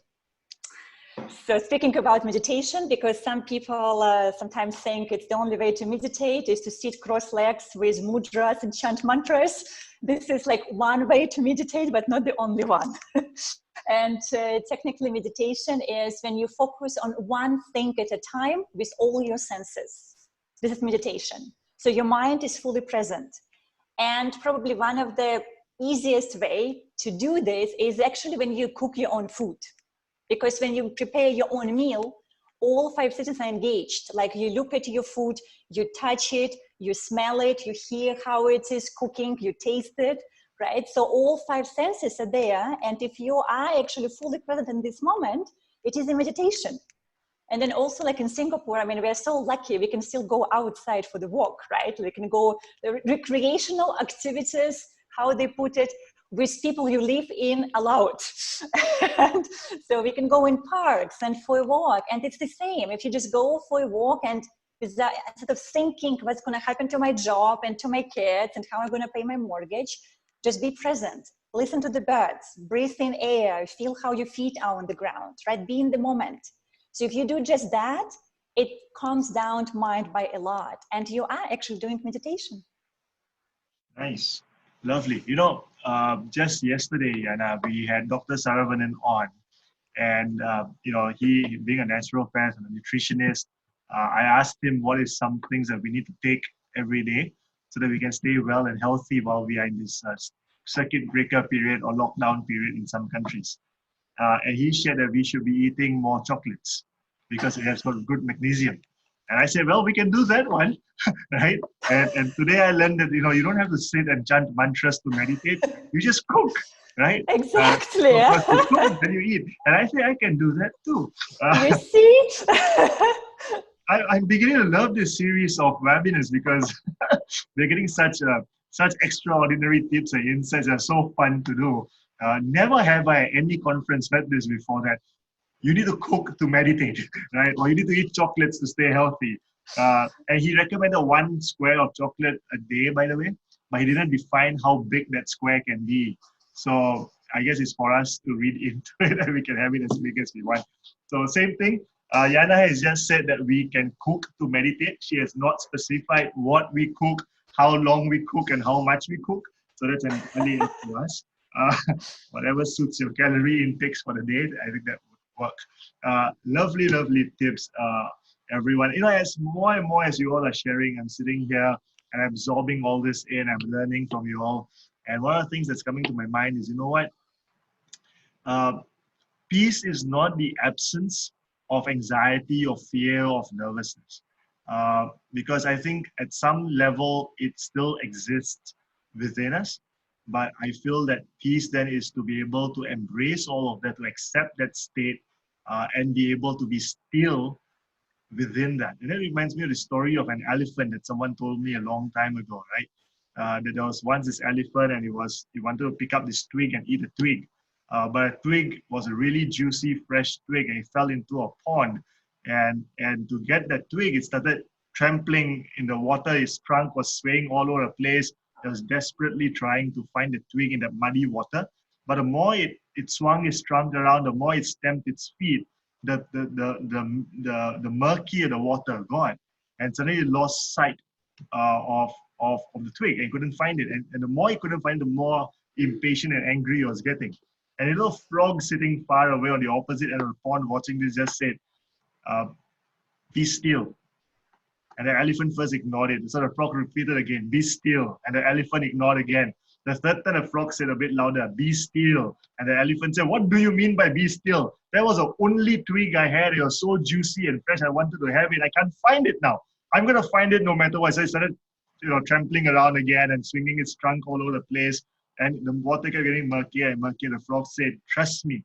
B: So speaking about meditation, because some people sometimes think it's the only way to meditate is to sit cross legs with mudras and chant mantras. This is like one way to meditate, but not the only one. And technically meditation is when you focus on one thing at a time with all your senses. This is meditation. So your mind is fully present. And probably one of the easiest way to do this is actually when you cook your own food. Because when you prepare your own meal, all 5 senses are engaged. Like you look at your food, you touch it, you smell it, you hear how it is cooking, you taste it, right? So all 5 senses are there. And if you are actually fully present in this moment, it is a meditation. And then also like in Singapore, I mean, we're so lucky, we can still go outside for the walk, right? We can go, the recreational activities, how they put it, with people you live in allowed. And so we can go in parks and for a walk. And it's the same, if you just go for a walk and instead of thinking what's gonna happen to my job and to my kids and how I'm gonna pay my mortgage, just be present. Listen to the birds, breathe in air, feel how your feet are on the ground, right? Be in the moment. So if you do just that, it calms down mind by a lot. And you are actually doing meditation.
A: Nice. Lovely. You know, just yesterday, Yana, we had Dr. Saravanan on. And, you know, he being a naturopath and a nutritionist, I asked him what is some things that we need to take every day so that we can stay well and healthy while we are in this circuit breaker period or lockdown period in some countries. And he shared that we should be eating more chocolates because it has got good magnesium. And I said, well, we can do that one, right? And today I learned that, you know, you don't have to sit and chant mantras to meditate. You just cook, right?
B: Exactly.
A: First you cook, then you eat. And I say, I can do that too.
B: You see?
A: I'm beginning to love this series of webinars because they're getting such extraordinary tips and insights that are so fun to do. Never have I at any conference met this before that you need to cook to meditate, right? Or you need to eat chocolates to stay healthy. And he recommended 1 square of chocolate a day, by the way, but he didn't define how big that square can be. So I guess it's for us to read into it and we can have it as big as we want. So same thing. Yana has just said that we can cook to meditate. She has not specified what we cook, how long we cook, and how much we cook. So that's entirely up to us. Whatever suits your calorie intakes for the day, I think that would work. Lovely, lovely tips, everyone. You know, as more and more as you all are sharing, I'm sitting here and I'm absorbing all this in. I'm learning from you all. And one of the things that's coming to my mind is, you know what? Peace is not the absence of anxiety or fear or nervousness. Because I think at some level it still exists, within us. But I feel that peace then is to be able to embrace all of that, to accept that state, and be able to be still within that. And that reminds me of the story of an elephant that someone told me a long time ago, right? That there was once this elephant and he wanted to pick up this twig and eat a twig. But a twig was a really juicy, fresh twig, and it fell into a pond. And to get that twig, it started trampling in the water. Its trunk was swaying all over the place. It was desperately trying to find the twig in that muddy water. But the more it swung its trunk around, the more it stamped its feet, the murkier the water got, and suddenly it lost sight of the twig and couldn't find it. And the more he couldn't find, the more impatient and angry he was getting. And a little frog sitting far away on the opposite end of the pond watching this just said, "Be still." And the elephant first ignored it. So the frog repeated again, "Be still." And the elephant ignored again. The third time the frog said a bit louder, "Be still." And the elephant said, "What do you mean by be still? That was the only twig I had. It was so juicy and fresh. I wanted to have it. I can't find it now. I'm going to find it no matter what." So it started, trampling around again and swinging its trunk all over the place. And the water kept getting murkier and murkier. The frog said, "Trust me,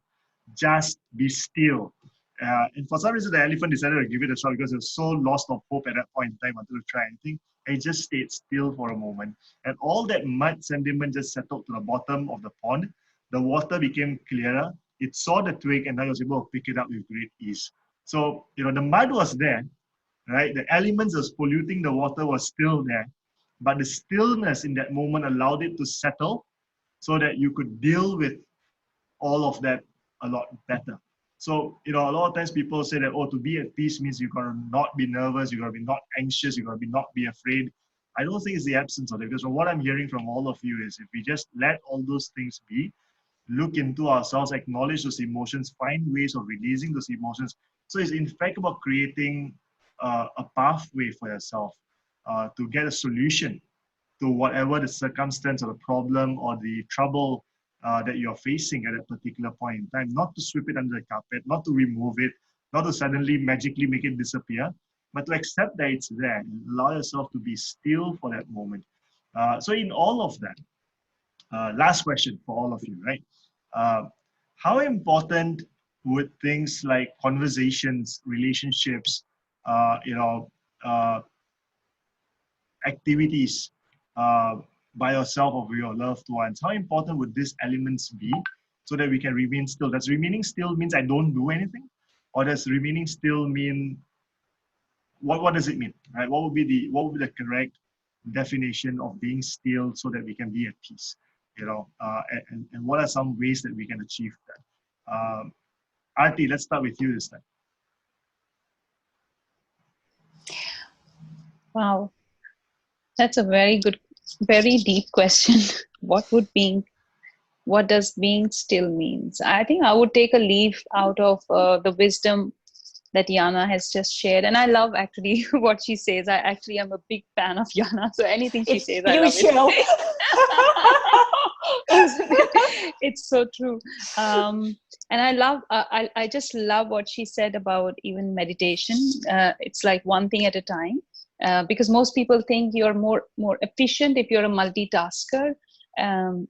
A: just be still." And for some reason, the elephant decided to give it a shot because it was so lost of hope at that point in time, wanted to try anything. And it just stayed still for a moment. And all that mud sediment just settled to the bottom of the pond. The water became clearer. It saw the twig and now it was able to pick it up with great ease. So, the mud was there, right? The elements that was polluting the water was still there. But the stillness in that moment allowed it to settle so that you could deal with all of that a lot better. So, a lot of times people say that, to be at peace means you got to not be nervous, you got to be not anxious, you got to not be afraid. I don't think it's the absence of it, because from what I'm hearing from all of you is if we just let all those things be, look into ourselves, acknowledge those emotions, find ways of releasing those emotions. So it's in fact about creating a pathway for yourself to get a solution to whatever the circumstance or the problem or the trouble that you're facing at a particular point in time. Not to sweep it under the carpet, not to remove it, not to suddenly magically make it disappear, but to accept that it's there and allow yourself to be still for that moment. So in all of that, last question for all of you, right? How important would things like conversations, relationships, activities by yourself or with your loved ones, how important would these elements be so that we can remain still? Does remaining still means I don't do anything? Or does remaining still mean, what does it mean, right? What would be the correct definition of being still so that we can be at peace? And what are some ways that we can achieve that? Aarti, let's start with you this time.
D: Wow, that's a very good, very deep question. What does being still means? I think I would take a leaf out of the wisdom that Yana has just shared. And I love actually what she says. I actually am a big fan of Yana. So anything she says, I love it. It's so true. And I just love what she said about even meditation. It's like one thing at a time. Because most people think you're more efficient if you're a multitasker. And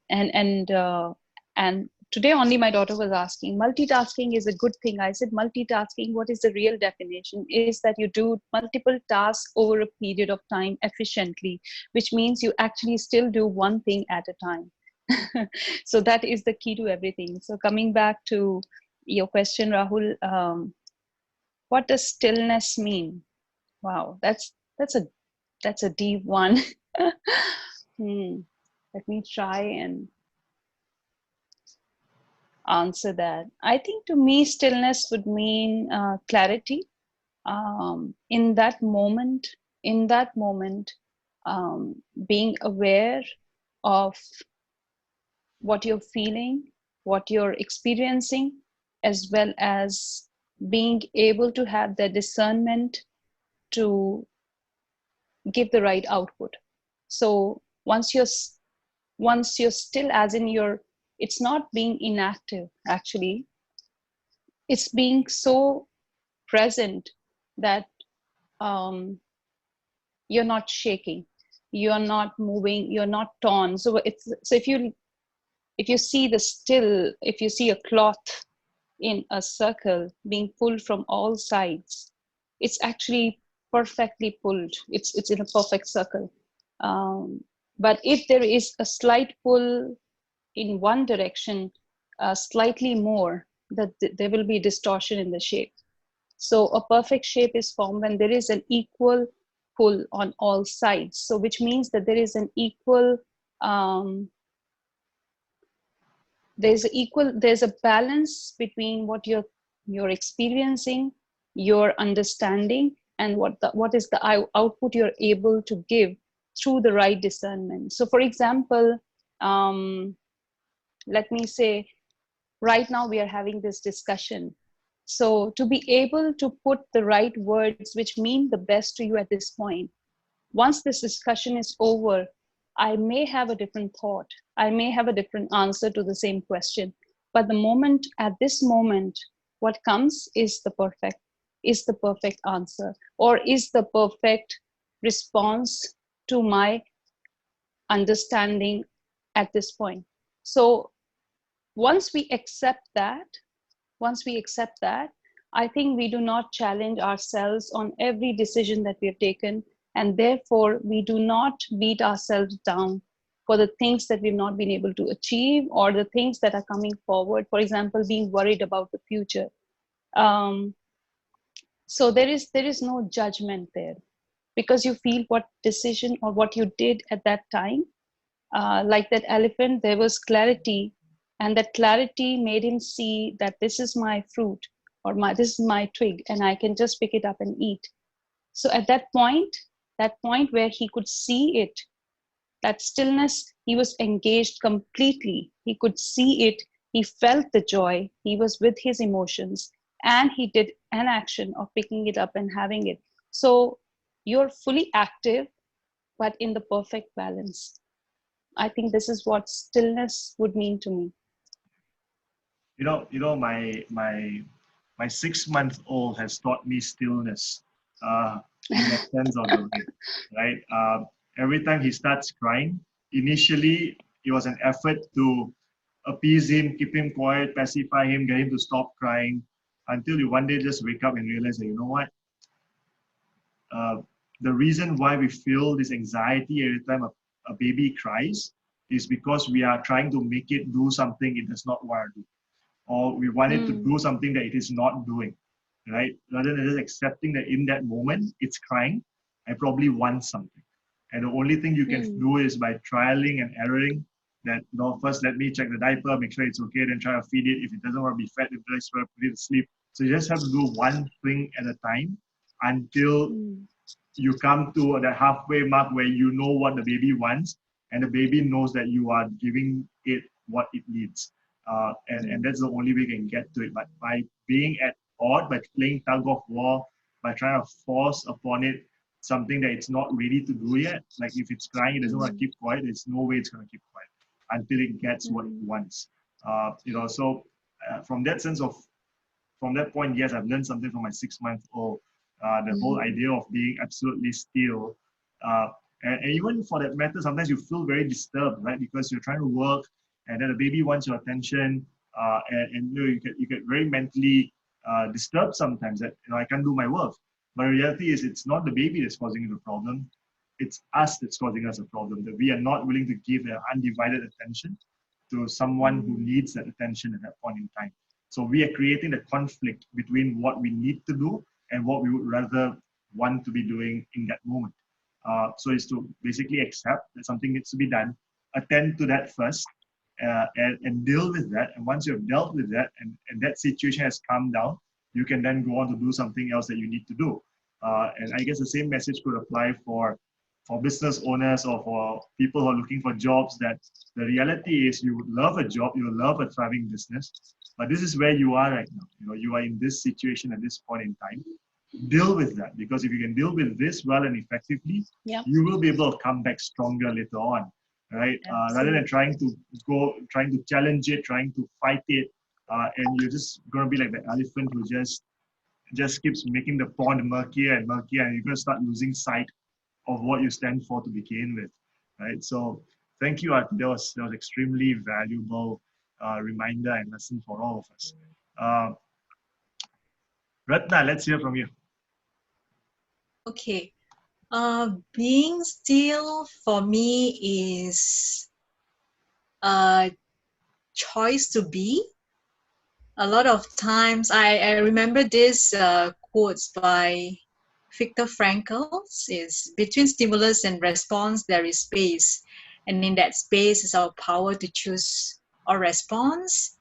D: today only my daughter was asking, multitasking is a good thing. I said, multitasking, what is the real definition? Is that you do multiple tasks over a period of time efficiently, which means you actually still do one thing at a time. So that is the key to everything. So coming back to your question, Rahul, what does stillness mean? Wow, that's a deep one. Let me try and answer that. I think to me, stillness would mean clarity. In that moment, being aware of what you're feeling, what you're experiencing, as well as being able to have the discernment to give the right output. So once you're still, as in it's not being inactive, actually. It's being so present that you're not shaking. you're not moving, you're not torn. So if you see if you see a cloth in a circle being pulled from all sides, it's actually perfectly pulled. It's in a perfect circle. But if there is a slight pull in one direction, slightly more, that there will be distortion in the shape. So a perfect shape is formed when there is an equal pull on all sides. So which means that there is an equal, there's a balance between what you're experiencing, your understanding, and what is the output you're able to give through the right discernment. So for example, let me say, right now we are having this discussion. So to be able to put the right words which mean the best to you at this point, once this discussion is over, I may have a different thought. I may have a different answer to the same question. But at this moment, what comes is the perfect answer, or is the perfect response to my understanding at this point. So once we accept that, I think we do not challenge ourselves on every decision that we have taken, and therefore we do not beat ourselves down for the things that we've not been able to achieve or the things that are coming forward. For example, being worried about the future. So there is no judgment there, because you feel what decision or what you did at that time. Like that elephant, there was clarity, and that clarity made him see that this is my fruit, or this is my twig, and I can just pick it up and eat. So at that point where he could see it, that stillness, he was engaged completely. He could see it, he felt the joy, he was with his emotions, and he did an action of picking it up and having it. So you're fully active, but in the perfect balance. I think this is what stillness would mean to me.
A: My 6-month-old has taught me stillness, in that sense of the way, right? Every time he starts crying, initially it was an effort to appease him, keep him quiet, pacify him, get him to stop crying, until you one day just wake up and realize that, you know what? The reason why we feel this anxiety every time a baby cries is because we are trying to make it do something it does not want to do, or we want it to do something that it is not doing, right? Rather than just accepting that in that moment it's crying, I probably want something. And the only thing you can do is by trialing and erroring that, first let me check the diaper, make sure it's okay, then try to feed it. If it doesn't want to be fed, if it doesn't want to put it to sleep. So you just have to do one thing at a time until you come to the halfway mark where you know what the baby wants, and the baby knows that you are giving it what it needs. And that's the only way you can get to it. But by being at odd, by playing tug of war, by trying to force upon it something that it's not ready to do yet, like if it's crying, it doesn't want to keep quiet, there's no way it's going to keep quiet until it gets what it wants. So from that sense of, from that point, yes, I've learned something from my 6-month-old. The whole idea of being absolutely still. And even for that matter, sometimes you feel very disturbed, right? Because you're trying to work and then the baby wants your attention, and you get very mentally disturbed sometimes that, I can't do my work. But the reality is it's not the baby that's causing the problem. It's us that's causing us a problem, that we are not willing to give an undivided attention to someone who needs that attention at that point in time. So we are creating the conflict between what we need to do and what we would rather want to be doing in that moment. So it's to basically accept that something needs to be done, attend to that first, and deal with that. And once you've dealt with that and that situation has calmed down, you can then go on to do something else that you need to do. And I guess the same message could apply for business owners or for people who are looking for jobs, that the reality is you would love a job, you would love a thriving business, but this is where you are right now. You are in this situation at this point in time. Deal with that, because if you can deal with this well and effectively, you will be able to come back stronger later on, right? Rather than trying to challenge it, trying to fight it, and you're just going to be like the elephant who just keeps making the pond murkier and murkier, and you're going to start losing sight of what you stand for to begin with, right? So thank you, Aarti. That was extremely valuable reminder and lesson for all of us. Ratna, let's hear from you.
C: Okay. Being still for me is a choice to be. A lot of times, I remember this quotes by Viktor Frankl is between stimulus and response, there is space. And in that space is our power to choose our response.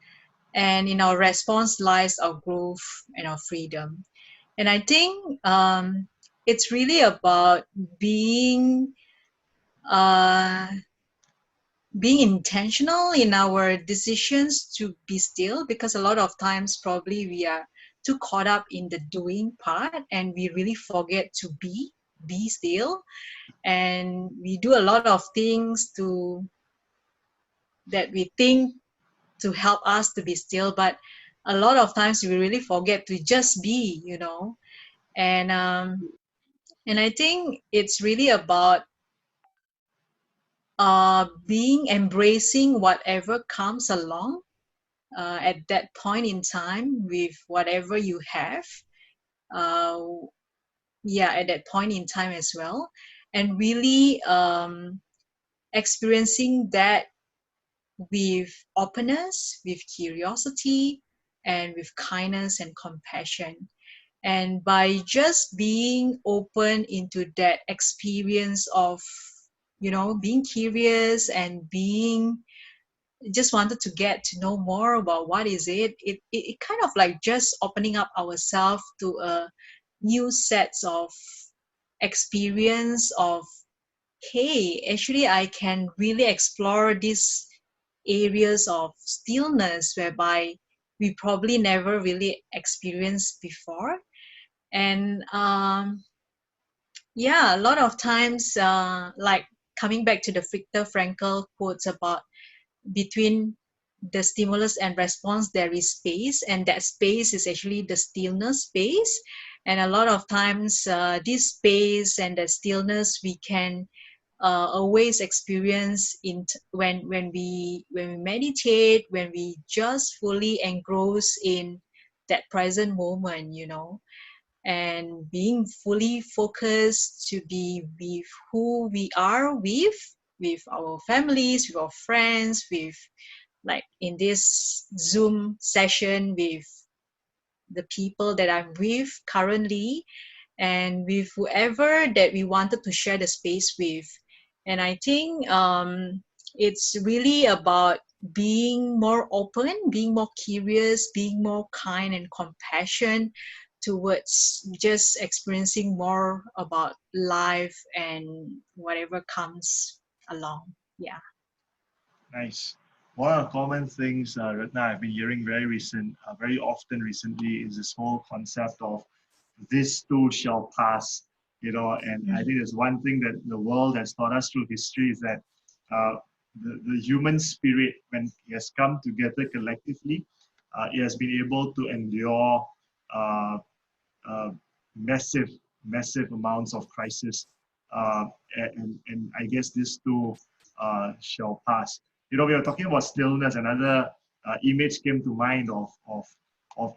C: And in our response lies our growth and our freedom. And I think it's really about being being intentional in our decisions to be still, because a lot of times probably we are too caught up in the doing part and we really forget to be still, and we do a lot of things to that we think to help us to be still, but a lot of times we really forget to just be, and I think it's really about being embracing whatever comes along at that point in time with whatever you have. Uh, at that point in time as well. And really experiencing that with openness, with curiosity, and with kindness and compassion. And by just being open into that experience of, being curious and being just wanted to get to know more about what is it kind of like just opening up ourselves to a new sets of experience of, hey, actually I can really explore these areas of stillness whereby we probably never really experienced before. And a lot of times, like coming back to the Viktor Frankl quotes about between the stimulus and response, there is space, and that space is actually the stillness space. And a lot of times, this space and the stillness we can always experience when we meditate, when we just fully engross in that present moment, and being fully focused to be with who we are with our families, with our friends, with like in this Zoom session with the people that I'm with currently, and with whoever that we wanted to share the space with. And I think it's really about being more open, being more curious, being more kind and compassionate towards just experiencing more about life and whatever comes along. Yeah.
A: Nice. One of the common things, Ratna, I've been hearing very often recently is this whole concept of this too shall pass, and I think there's one thing that the world has taught us through history is that the human spirit, when it has come together collectively, it has been able to endure uh, massive, massive amounts of crisis. And I guess this too shall pass. We were talking about stillness. Another image came to mind of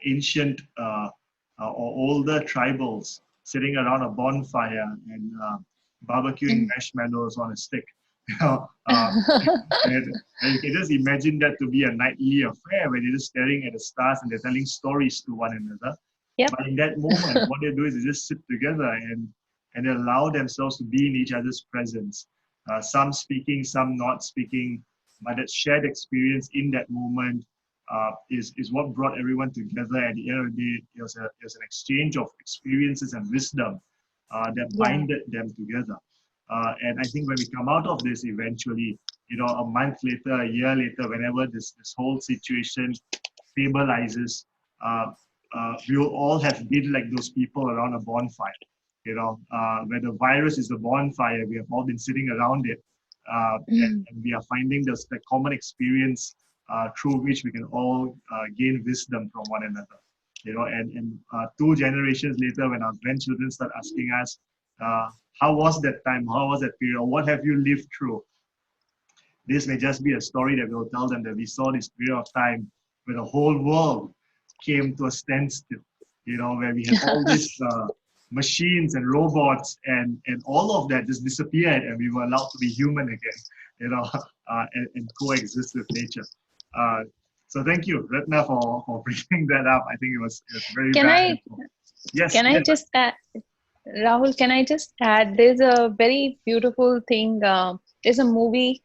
A: ancient or older tribals sitting around a bonfire and barbecuing marshmallows on a stick. And you can just imagine that to be a nightly affair where they're just staring at the stars and they're telling stories to one another.
D: Yep.
A: But in that moment, what they do is they just sit together and allow themselves to be in each other's presence. Some speaking, some not speaking, but that shared experience in that moment is what brought everyone together. At the end of the day, it was an exchange of experiences and wisdom that binded them together. And I think when we come out of this eventually, a month later, a year later, whenever this whole situation stabilizes, we will all have been like those people around a bonfire. Where the virus is the bonfire, we have all been sitting around it, and we are finding the common experience through which we can all gain wisdom from one another. And 2 generations later, when our grandchildren start asking us, how was that time? How was that period? Or what have you lived through? This may just be a story that we'll tell them, that we saw this period of time where the whole world came to a standstill, where we had all these machines and robots and all of that just disappeared, and we were allowed to be human again, and coexist with nature. So thank you, Ratna, for bringing that up. I think it was very valuable. Yes.
D: Can I just add, Rahul, can I just add, there's a very beautiful thing. There's a movie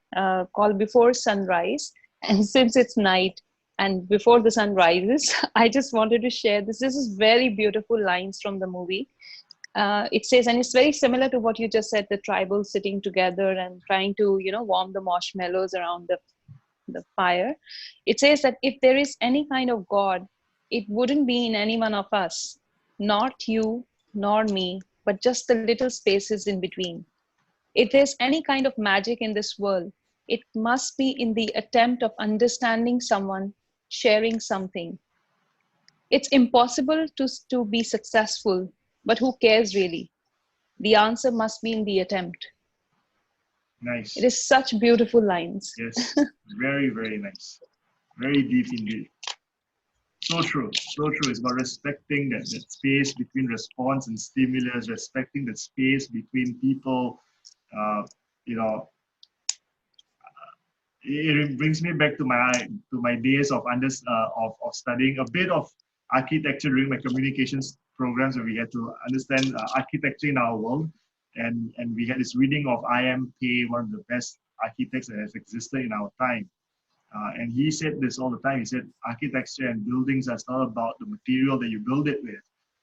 D: called Before Sunrise. And since it's night and before the sun rises, I just wanted to share this. This is very beautiful lines from the movie. It says, and it's very similar to what you just said, the tribals sitting together and trying to, warm the marshmallows around the fire. It says that if there is any kind of God, it wouldn't be in any one of us, not you, nor me, but just the little spaces in between. If there's any kind of magic in this world, it must be in the attempt of understanding someone, sharing something. It's impossible to be successful, but who cares really? The answer must be in the attempt.
A: Nice.
D: It is such beautiful lines.
A: Yes, very, very nice. Very deep indeed. So true, so true. It's about respecting that space between response and stimulus, respecting that space between people. It brings me back to my days of studying a bit of architecture during my communications programs, where we had to understand architecture in our world, and we had this reading of I.M. Pei, one of the best architects that has existed in our time. And he said this all the time. He said, architecture and buildings are not about the material that you build it with,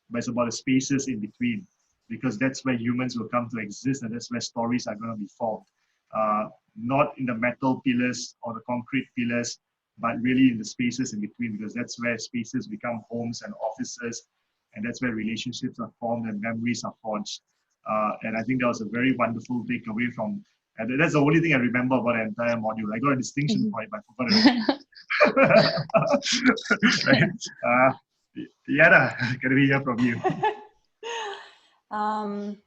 A: but it's about the spaces in between, because that's where humans will come to exist, and that's where stories are going to be formed. Not in the metal pillars or the concrete pillars, but really in the spaces in between, because that's where spaces become homes and offices, and that's where relationships are formed and memories are forged. And I think that was a very wonderful takeaway from. And that's the only thing I remember about the entire module. I got a distinction point, but I forgot it. Right? Yana, can we hear from you?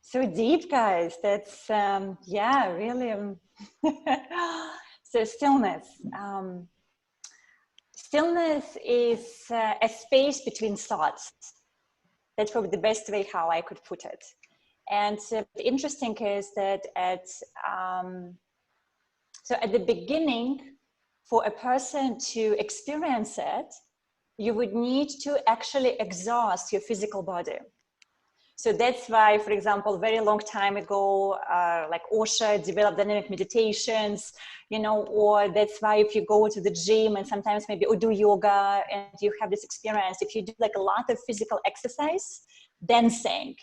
B: So deep, guys. That's really. So stillness. Stillness is a space between thoughts. That's probably the best way how I could put it. And the interesting is that at the beginning, for a person to experience it, you would need to actually exhaust your physical body. So that's why, for example, very long time ago, like Osho developed dynamic meditations, or that's why if you go to the gym and sometimes maybe or do yoga and you have this experience, if you do like a lot of physical exercise, dancing,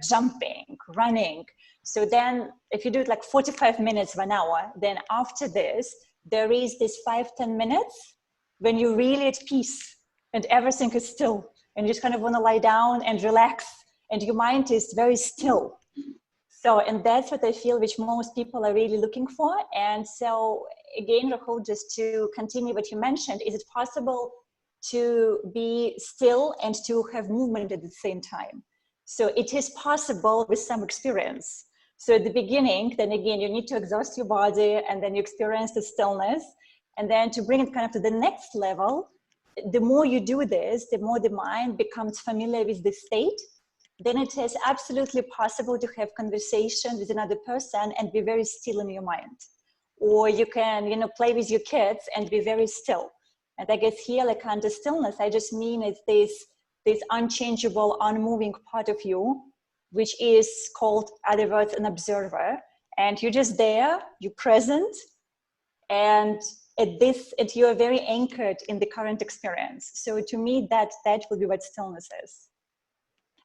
B: jumping, running. So then if you do it like 45 minutes, 1 hour, then after this, there is this 5-10 minutes when you're really at peace and everything is still and you just kind of want to lie down and relax and your mind is very still. So, and that's what I feel which most people are really looking for. And so again, Rahul, just to continue what you mentioned, is it possible to be still and to have movement at the same time? So it is possible with some experience. So at the beginning, then again, you need to exhaust your body and then you experience the stillness. And then to bring it kind of to the next level, the more you do this, the more the mind becomes familiar with the state. Then it is absolutely possible to have conversation with another person and be very still in your mind. Or you can, play with your kids and be very still. And I guess here, like under stillness, I just mean it's this unchangeable, unmoving part of you, which is called, other words, an observer. And you're just there, you're present, and you are very anchored in the current experience. So to me, that will be what stillness is.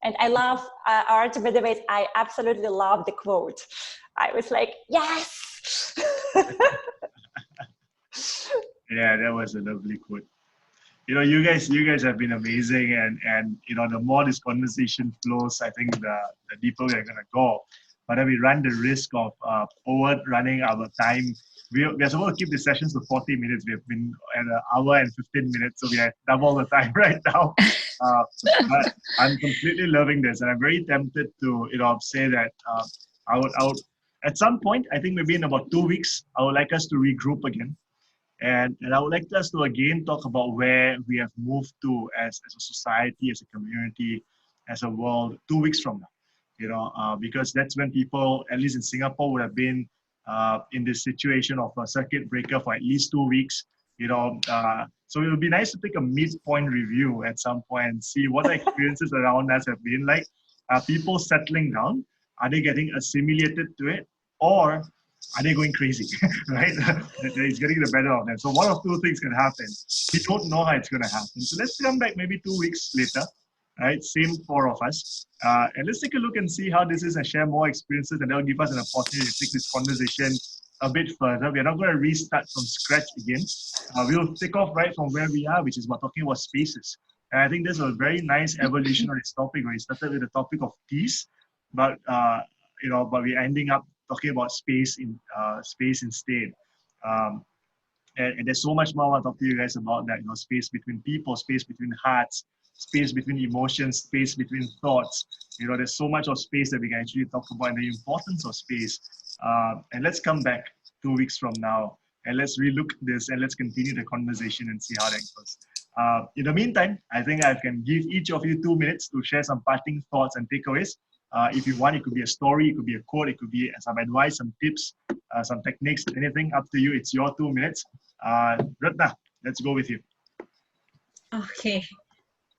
B: And I love, Aarti, by the way, I absolutely love the quote. I was like, yes!
A: Yeah, that was a lovely quote. You guys have been amazing, and the more this conversation flows, I think the deeper we're gonna go. But then we run the risk of overrunning our time. We're supposed to keep the sessions to 40 minutes. We've been at 1 hour and 15 minutes, so we are double the time right now. But I'm completely loving this, and I'm very tempted to say that I would, at some point, I think maybe in about 2 weeks, I would like us to regroup again. And I would like us to again talk about where we have moved to as a society, as a community, as a world 2 weeks from now. Because that's when people, at least in Singapore, would have been in this situation of a circuit breaker for at least 2 weeks. So it would be nice to take a midpoint review at some point and see what the experiences around us have been like. Are people settling down? Are they getting assimilated to it? Or are they going crazy, right? It's getting the better of them. So one of two things can happen. We don't know how it's going to happen. So let's come back maybe 2 weeks later, right? Same four of us. And let's take a look and see how this is and share more experiences, and that'll give us an opportunity to take this conversation a bit further. We're not going to restart from scratch again. We'll take off right from where we are, which is about talking about spaces. And I think there's a very nice evolution on this topic where we started with the topic of peace, but we're ending up talking about space instead. And there's so much more I want to talk to you guys about that. Space between people, space between hearts, space between emotions, space between thoughts. There's so much of space that we can actually talk about, and the importance of space. And let's come back 2 weeks from now, and let's relook this, and let's continue the conversation and see how that goes. In the meantime, I think I can give each of you 2 minutes to share some parting thoughts and takeaways. If you want, it could be a story, it could be a quote, it could be some advice, some tips, some techniques, anything, up to you. It's your 2 minutes. Ratna, let's go with you.
C: Okay.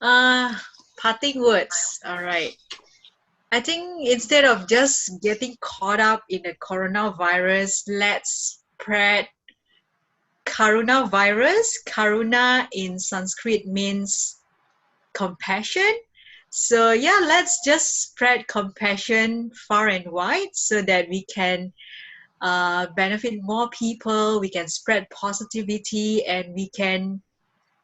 C: Parting words. All right. I think instead of just getting caught up in the coronavirus, let's spread Karunavirus. Karuna in Sanskrit means compassion. So yeah, let's just spread compassion far and wide so that we can benefit more people, we can spread positivity, and we can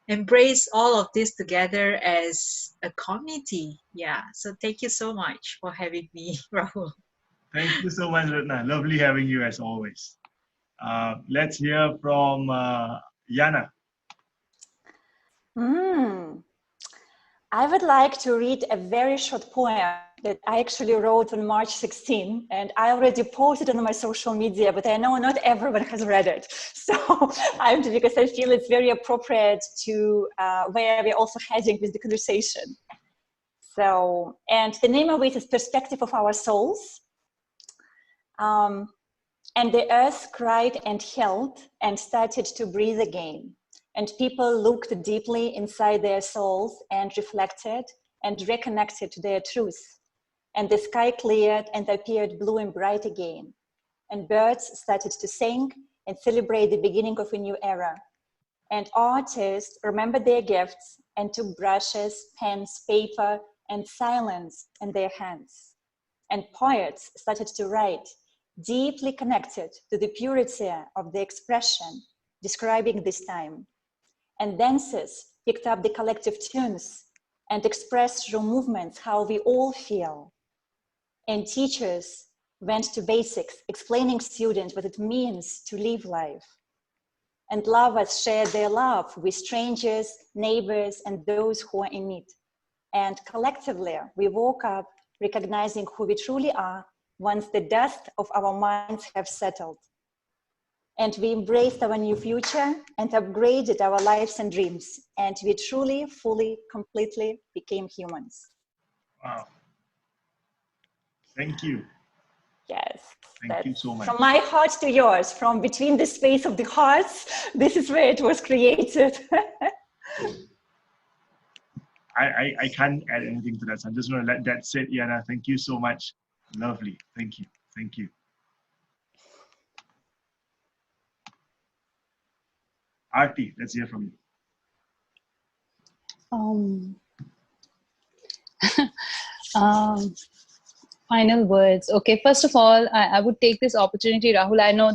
C: embrace all of this together as a community. Yeah, so thank you so much for having me, Rahul.
A: Thank you so much, Ratna. Lovely having you as always. Let's hear from Yana.
B: I would like to read a very short poem that I actually wrote on March 16, and I already posted it on my social media, but I know not everyone has read it. So because I feel it's very appropriate to where we're also heading with the conversation. So, and the name of it is Perspective of Our Souls. And the earth cried and held and started to breathe again. And people looked deeply inside their souls and reflected and reconnected to their truth. And the sky cleared and appeared blue and bright again. And birds started to sing and celebrate the beginning of a new era. And artists remembered their gifts and took brushes, pens, paper, and silence in their hands. And poets started to write, deeply connected to the purity of the expression, describing this time. And dancers picked up the collective tunes and expressed through movements how we all feel. And teachers went to basics, explaining students what it means to live life. And lovers shared their love with strangers, neighbors, and those who are in need. And collectively, we woke up recognizing who we truly are once the dust of our minds have settled. And we embraced our new future and upgraded our lives and dreams. And we truly, fully, completely became humans.
A: Wow. Thank you.
B: Yes.
A: Thank you so much.
B: From my heart to yours, from between the space of the hearts, this is where it was created.
A: I can't add anything to that. So I'm just going to let that sit, Yana. Thank you so much. Lovely. Thank you. Thank you. Aarti, let's hear from
D: you. Final words. Okay, first of all, I would take this opportunity, Rahul. I know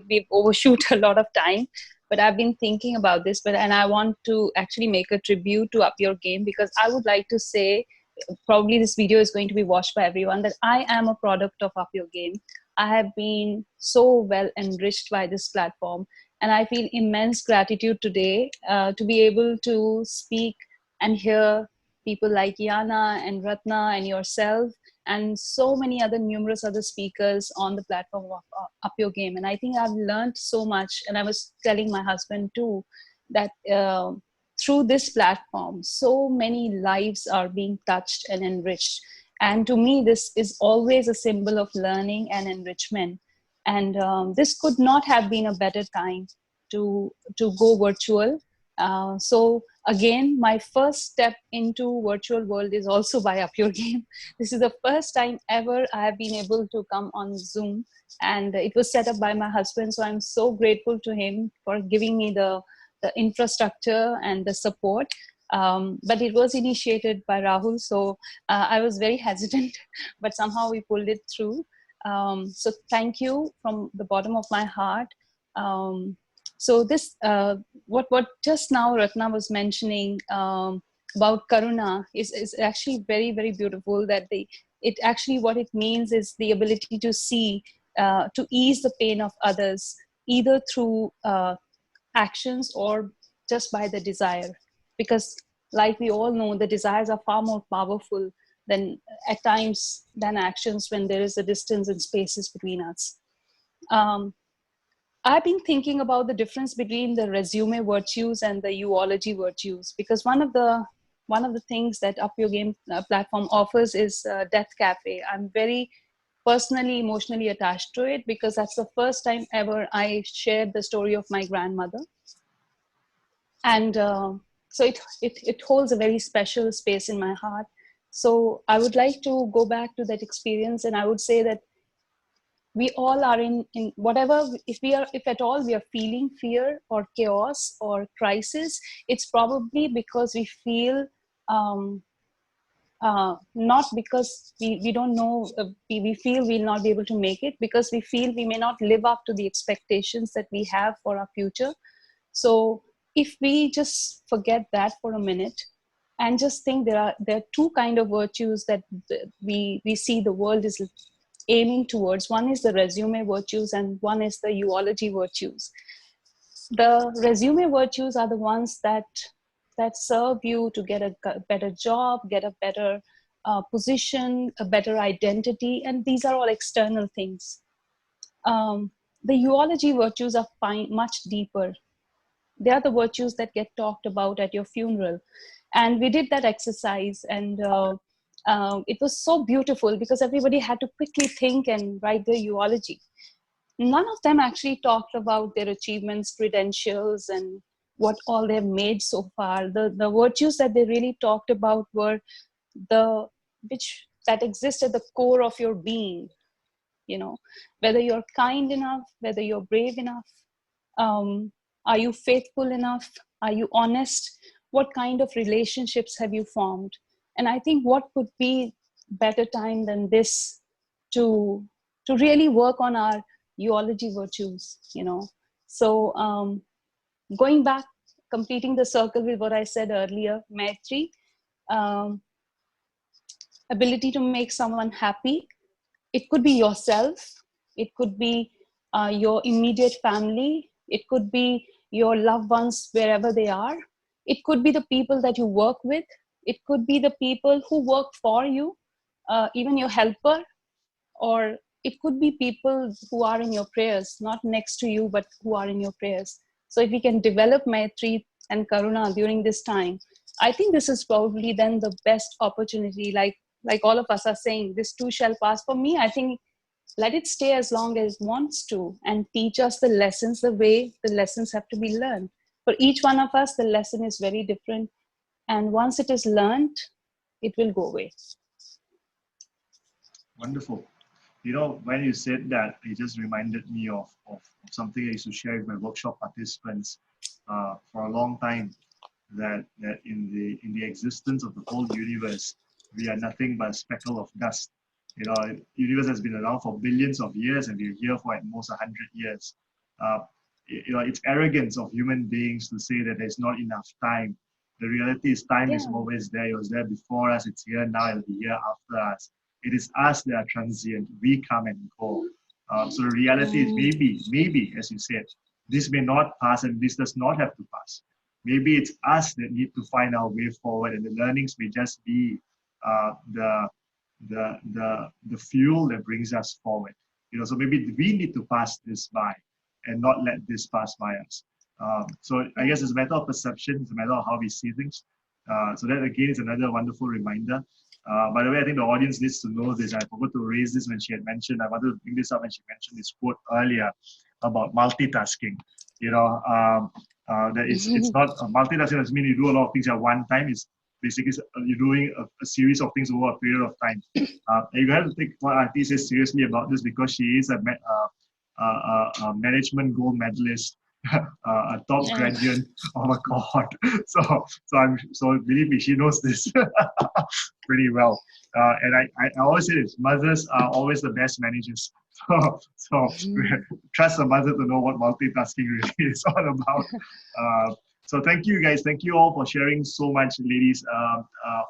D: we've overshoot a lot of time, but I've been thinking about this, and I want to actually make a tribute to Up Your Game, because I would like to say, probably this video is going to be watched by everyone, that I am a product of Up Your Game. I have been so well enriched by this platform, and I feel immense gratitude today to be able to speak and hear people like Yana and Ratna and yourself and so many other numerous other speakers on the platform of Up Your Game. And I think I've learned so much. And I was telling my husband too, that through this platform, so many lives are being touched and enriched. And to me, this is always a symbol of learning and enrichment. And this could not have been a better time to go virtual. So again, my first step into virtual world is also by Up Your Game. This is the first time ever I have been able to come on Zoom, and it was set up by my husband. So I'm so grateful to him for giving me the infrastructure and the support. But it was initiated by Rahul. So I was very hesitant, but somehow we pulled it through. So thank you from the bottom of my heart. So this, what just now Ratna was mentioning about Karuna is actually very, very beautiful. That it actually, what it means is the ability to see, to ease the pain of others, either through actions or just by the desire. Because like we all know, the desires are far more powerful than at times than actions when there is a distance and spaces between us. I've been thinking about the difference between the resume virtues and the eulogy virtues, because one of the things that Up Your Game platform offers is Death Cafe. I'm very personally, emotionally attached to it, because that's the first time ever I shared the story of my grandmother. And so it holds a very special space in my heart. So I would like to go back to that experience, and I would say that we all are in whatever, if at all we are feeling fear or chaos or crisis, it's probably because we feel not because we don't know, we feel we'll not be able to make it, because we feel we may not live up to the expectations that we have for our future. So if we just forget that for a minute and just think there are two kind of virtues that we see the world is aiming towards. One is the resume virtues and one is the eulogy virtues. The resume virtues are the ones that serve you to get a better job, get a better position, a better identity, and these are all external things. The eulogy virtues are much deeper. They are the virtues that get talked about at your funeral. And we did that exercise, and it was so beautiful because everybody had to quickly think and write their eulogy. None of them actually talked about their achievements, credentials, and what all they've made so far. The virtues that they really talked about were that exist at the core of your being. You know, whether you're kind enough, whether you're brave enough, are you faithful enough? Are you honest? What kind of relationships have you formed? And I think what could be better time than this to really work on our eulogy virtues, you know? So going back, completing the circle with what I said earlier, Maitri, ability to make someone happy. It could be yourself. It could be your immediate family. It could be your loved ones wherever they are. It could be the people that you work with. It could be the people who work for you, even your helper, or it could be people who are in your prayers, not next to you, but who are in your prayers. So if we can develop Maitri and Karuna during this time, I think this is probably then the best opportunity. Like all of us are saying, this too shall pass. For me, I think let it stay as long as it wants to and teach us the lessons the way the lessons have to be learned. For each one of us, the lesson is very different. And once it is learned, it will go away.
A: Wonderful. You know, when you said that, it just reminded me of something I used to share with my workshop participants for a long time, that in the existence of the whole universe, we are nothing but a speckle of dust. You know, the universe has been around for billions of years, and we're here for at most 100 years. You know, it's arrogance of human beings to say that there's not enough time. The reality is time is always there. It was there before us. It's here now. It'll be here after us. It is us that are transient. We come and go. So the reality is maybe, as you said, this may not pass and this does not have to pass. Maybe it's us that need to find our way forward, and the learnings may just be the fuel that brings us forward. So maybe we need to pass this by and not let this pass by us. So I guess it's a matter of perception. It's a matter of how we see things. So that again is another wonderful reminder. By the way, I think the audience needs to know this. I forgot to raise this when she had mentioned. I wanted to bring this up when she mentioned this quote earlier about multitasking. That it's not multitasking doesn't mean you do a lot of things at one time. It's basically you're doing a series of things over a period of time. You have to take what Aarti says seriously about this, because she is a management gold medalist, a top graduate of a cohort. So believe me, she knows this pretty well. And I always say this: mothers are always the best managers. So trust a mother to know what multitasking really is all about. So thank you guys. Thank you all for sharing so much, ladies.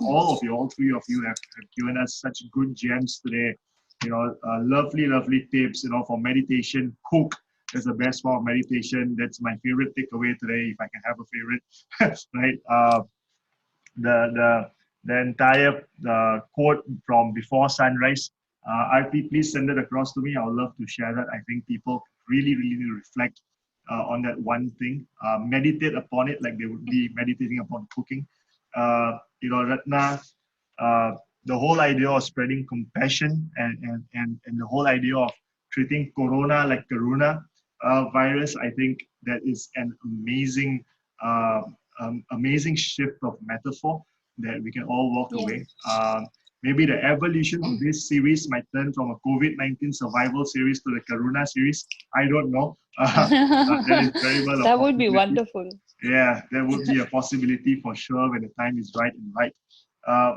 A: All three of you have given us such good gems today. Lovely, lovely tips, for meditation. Cook is the best form of meditation. That's my favorite takeaway today, if I can have a favorite, right? The entire quote from Before Sunrise. Aarti, please send it across to me. I would love to share that. I think people really, really need to reflect on that one thing. Meditate upon it like they would be meditating upon cooking. Ratna, the whole idea of spreading compassion and the whole idea of treating corona like karuna virus, I think that is an amazing shift of metaphor that we can all walk away. Maybe the evolution of this series might turn from a COVID-19 survival series to the Karuna series. I don't know. That is very well
D: that would be wonderful.
A: Yeah, that would be a possibility for sure when the time is right and right.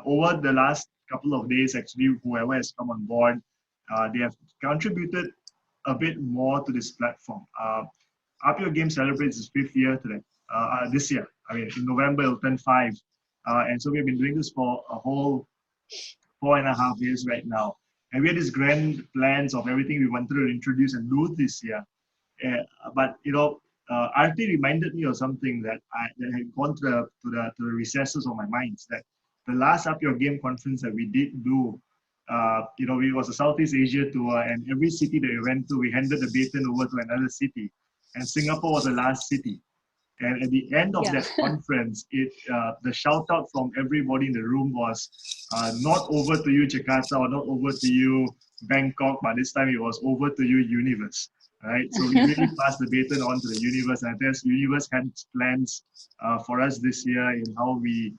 A: Over the last couple of days, actually, whoever has come on board, they have contributed a bit more to this platform. Up Your Game celebrates its 5th year today. This year, in November it'll turn 5, and so we've been doing this for a whole 4.5 years right now. And we had these grand plans of everything we wanted to introduce and do this year. But Aarti reminded me of something that had gone to the recesses of my mind. That the last Up Your Game conference that we did do, it was a Southeast Asia tour, and every city that we went to, we handed the baton over to another city. And Singapore was the last city. And at the end of that conference, the shout out from everybody in the room was, not over to you, Jakarta, or not over to you, Bangkok, but this time it was over to you, universe. Right? So we really passed the baton on to the universe. And I guess universe had plans for us this year in how we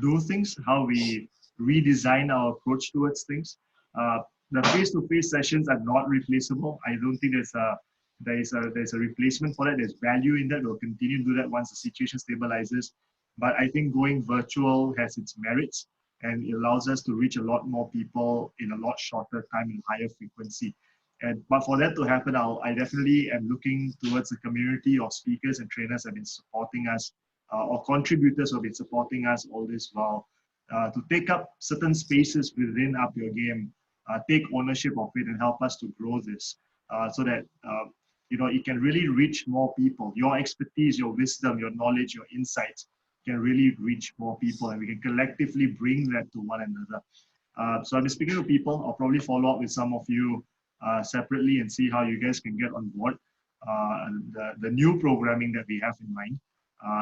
A: do things, how we redesign our approach towards things. The face-to-face sessions are not replaceable. I don't think there's a replacement for that. There's value in that. We'll continue to do that once the situation stabilizes. But I think going virtual has its merits, and it allows us to reach a lot more people in a lot shorter time and higher frequency. But for that to happen, I definitely am looking towards the community of speakers and trainers that have been supporting us, or contributors who have been supporting us all this while, to take up certain spaces within Up Your Game, take ownership of it and help us to grow this, so that it can really reach more people. Your expertise, your wisdom, your knowledge, your insights can really reach more people, and we can collectively bring that to one another. So I'll be speaking to people. I'll probably follow up with some of you separately and see how you guys can get on board the new programming that we have in mind.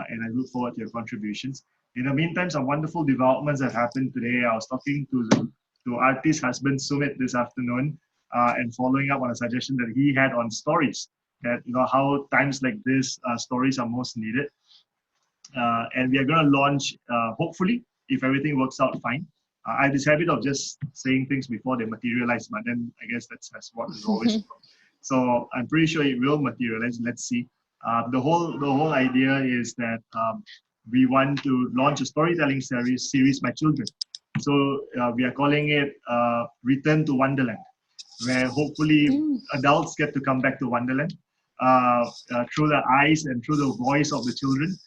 A: And I look forward to your contributions. In the meantime, some wonderful developments have happened today. I was talking to Aarti's husband, Sumit, this afternoon, and following up on a suggestion that he had on stories, that how times like this, stories are most needed. And we are going to launch, hopefully, if everything works out fine. I have this habit of just saying things before they materialize, but then I guess that's what is always. So I'm pretty sure it will materialize. Let's see. The whole idea is that we want to launch a storytelling series by children. So we are calling it Return to Wonderland, where hopefully adults get to come back to Wonderland through the eyes and through the voice of the children.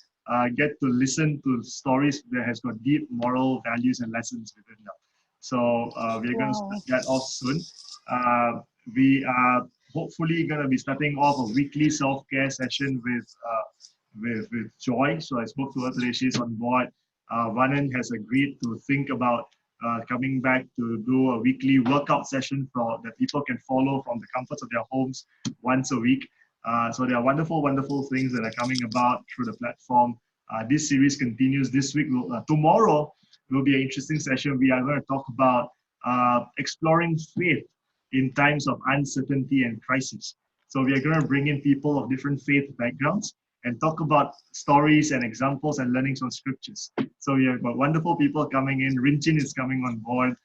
A: Get to listen to stories that has got deep moral values and lessons within them. So we're going to start that off soon. We are hopefully going to be starting off a weekly self-care session with Joy. So I spoke to her today. She's on board. Vanan has agreed to think about coming back to do a weekly workout session that people can follow from the comforts of their homes once a week. So there are wonderful, wonderful things that are coming about through the platform. This series continues this week. Tomorrow will be an interesting session. We are going to talk about exploring faith in times of uncertainty and crisis. So we are going to bring in people of different faith backgrounds and talk about stories and examples and learnings from scriptures. So we have got wonderful people coming in. Rinchin is coming on board.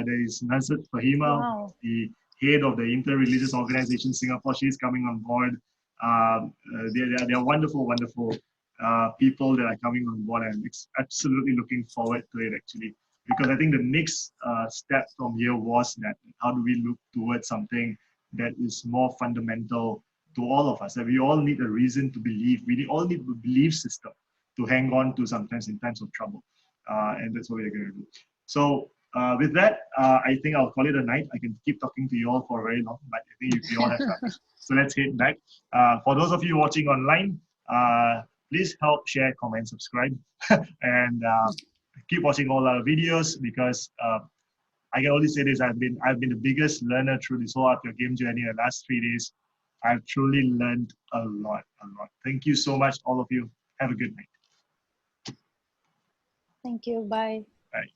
A: There is Nazat Fahima,
B: Wow.
A: the head of the Inter-Religious Organization Singapore. She's coming on board. They are wonderful, wonderful people that are coming on board. I'm absolutely looking forward to it, actually, because I think the next step from here was that how do we look towards something that is more fundamental to all of us, that we all need a reason to believe. We all need a belief system to hang on to sometimes in times of trouble. And that's what we're going to do. So with that, I think I'll call it a night. I can keep talking to you all for very long, but I think we all have time. So let's head back. For those of you watching online, please help, share, comment, subscribe, and keep watching all our videos, because I can only say this: I've been the biggest learner through this whole Art Your Game journey in the last 3 days. I've truly learned a lot, a lot. Thank you so much, all of you. Have a good night.
D: Thank you. Bye.
A: Bye.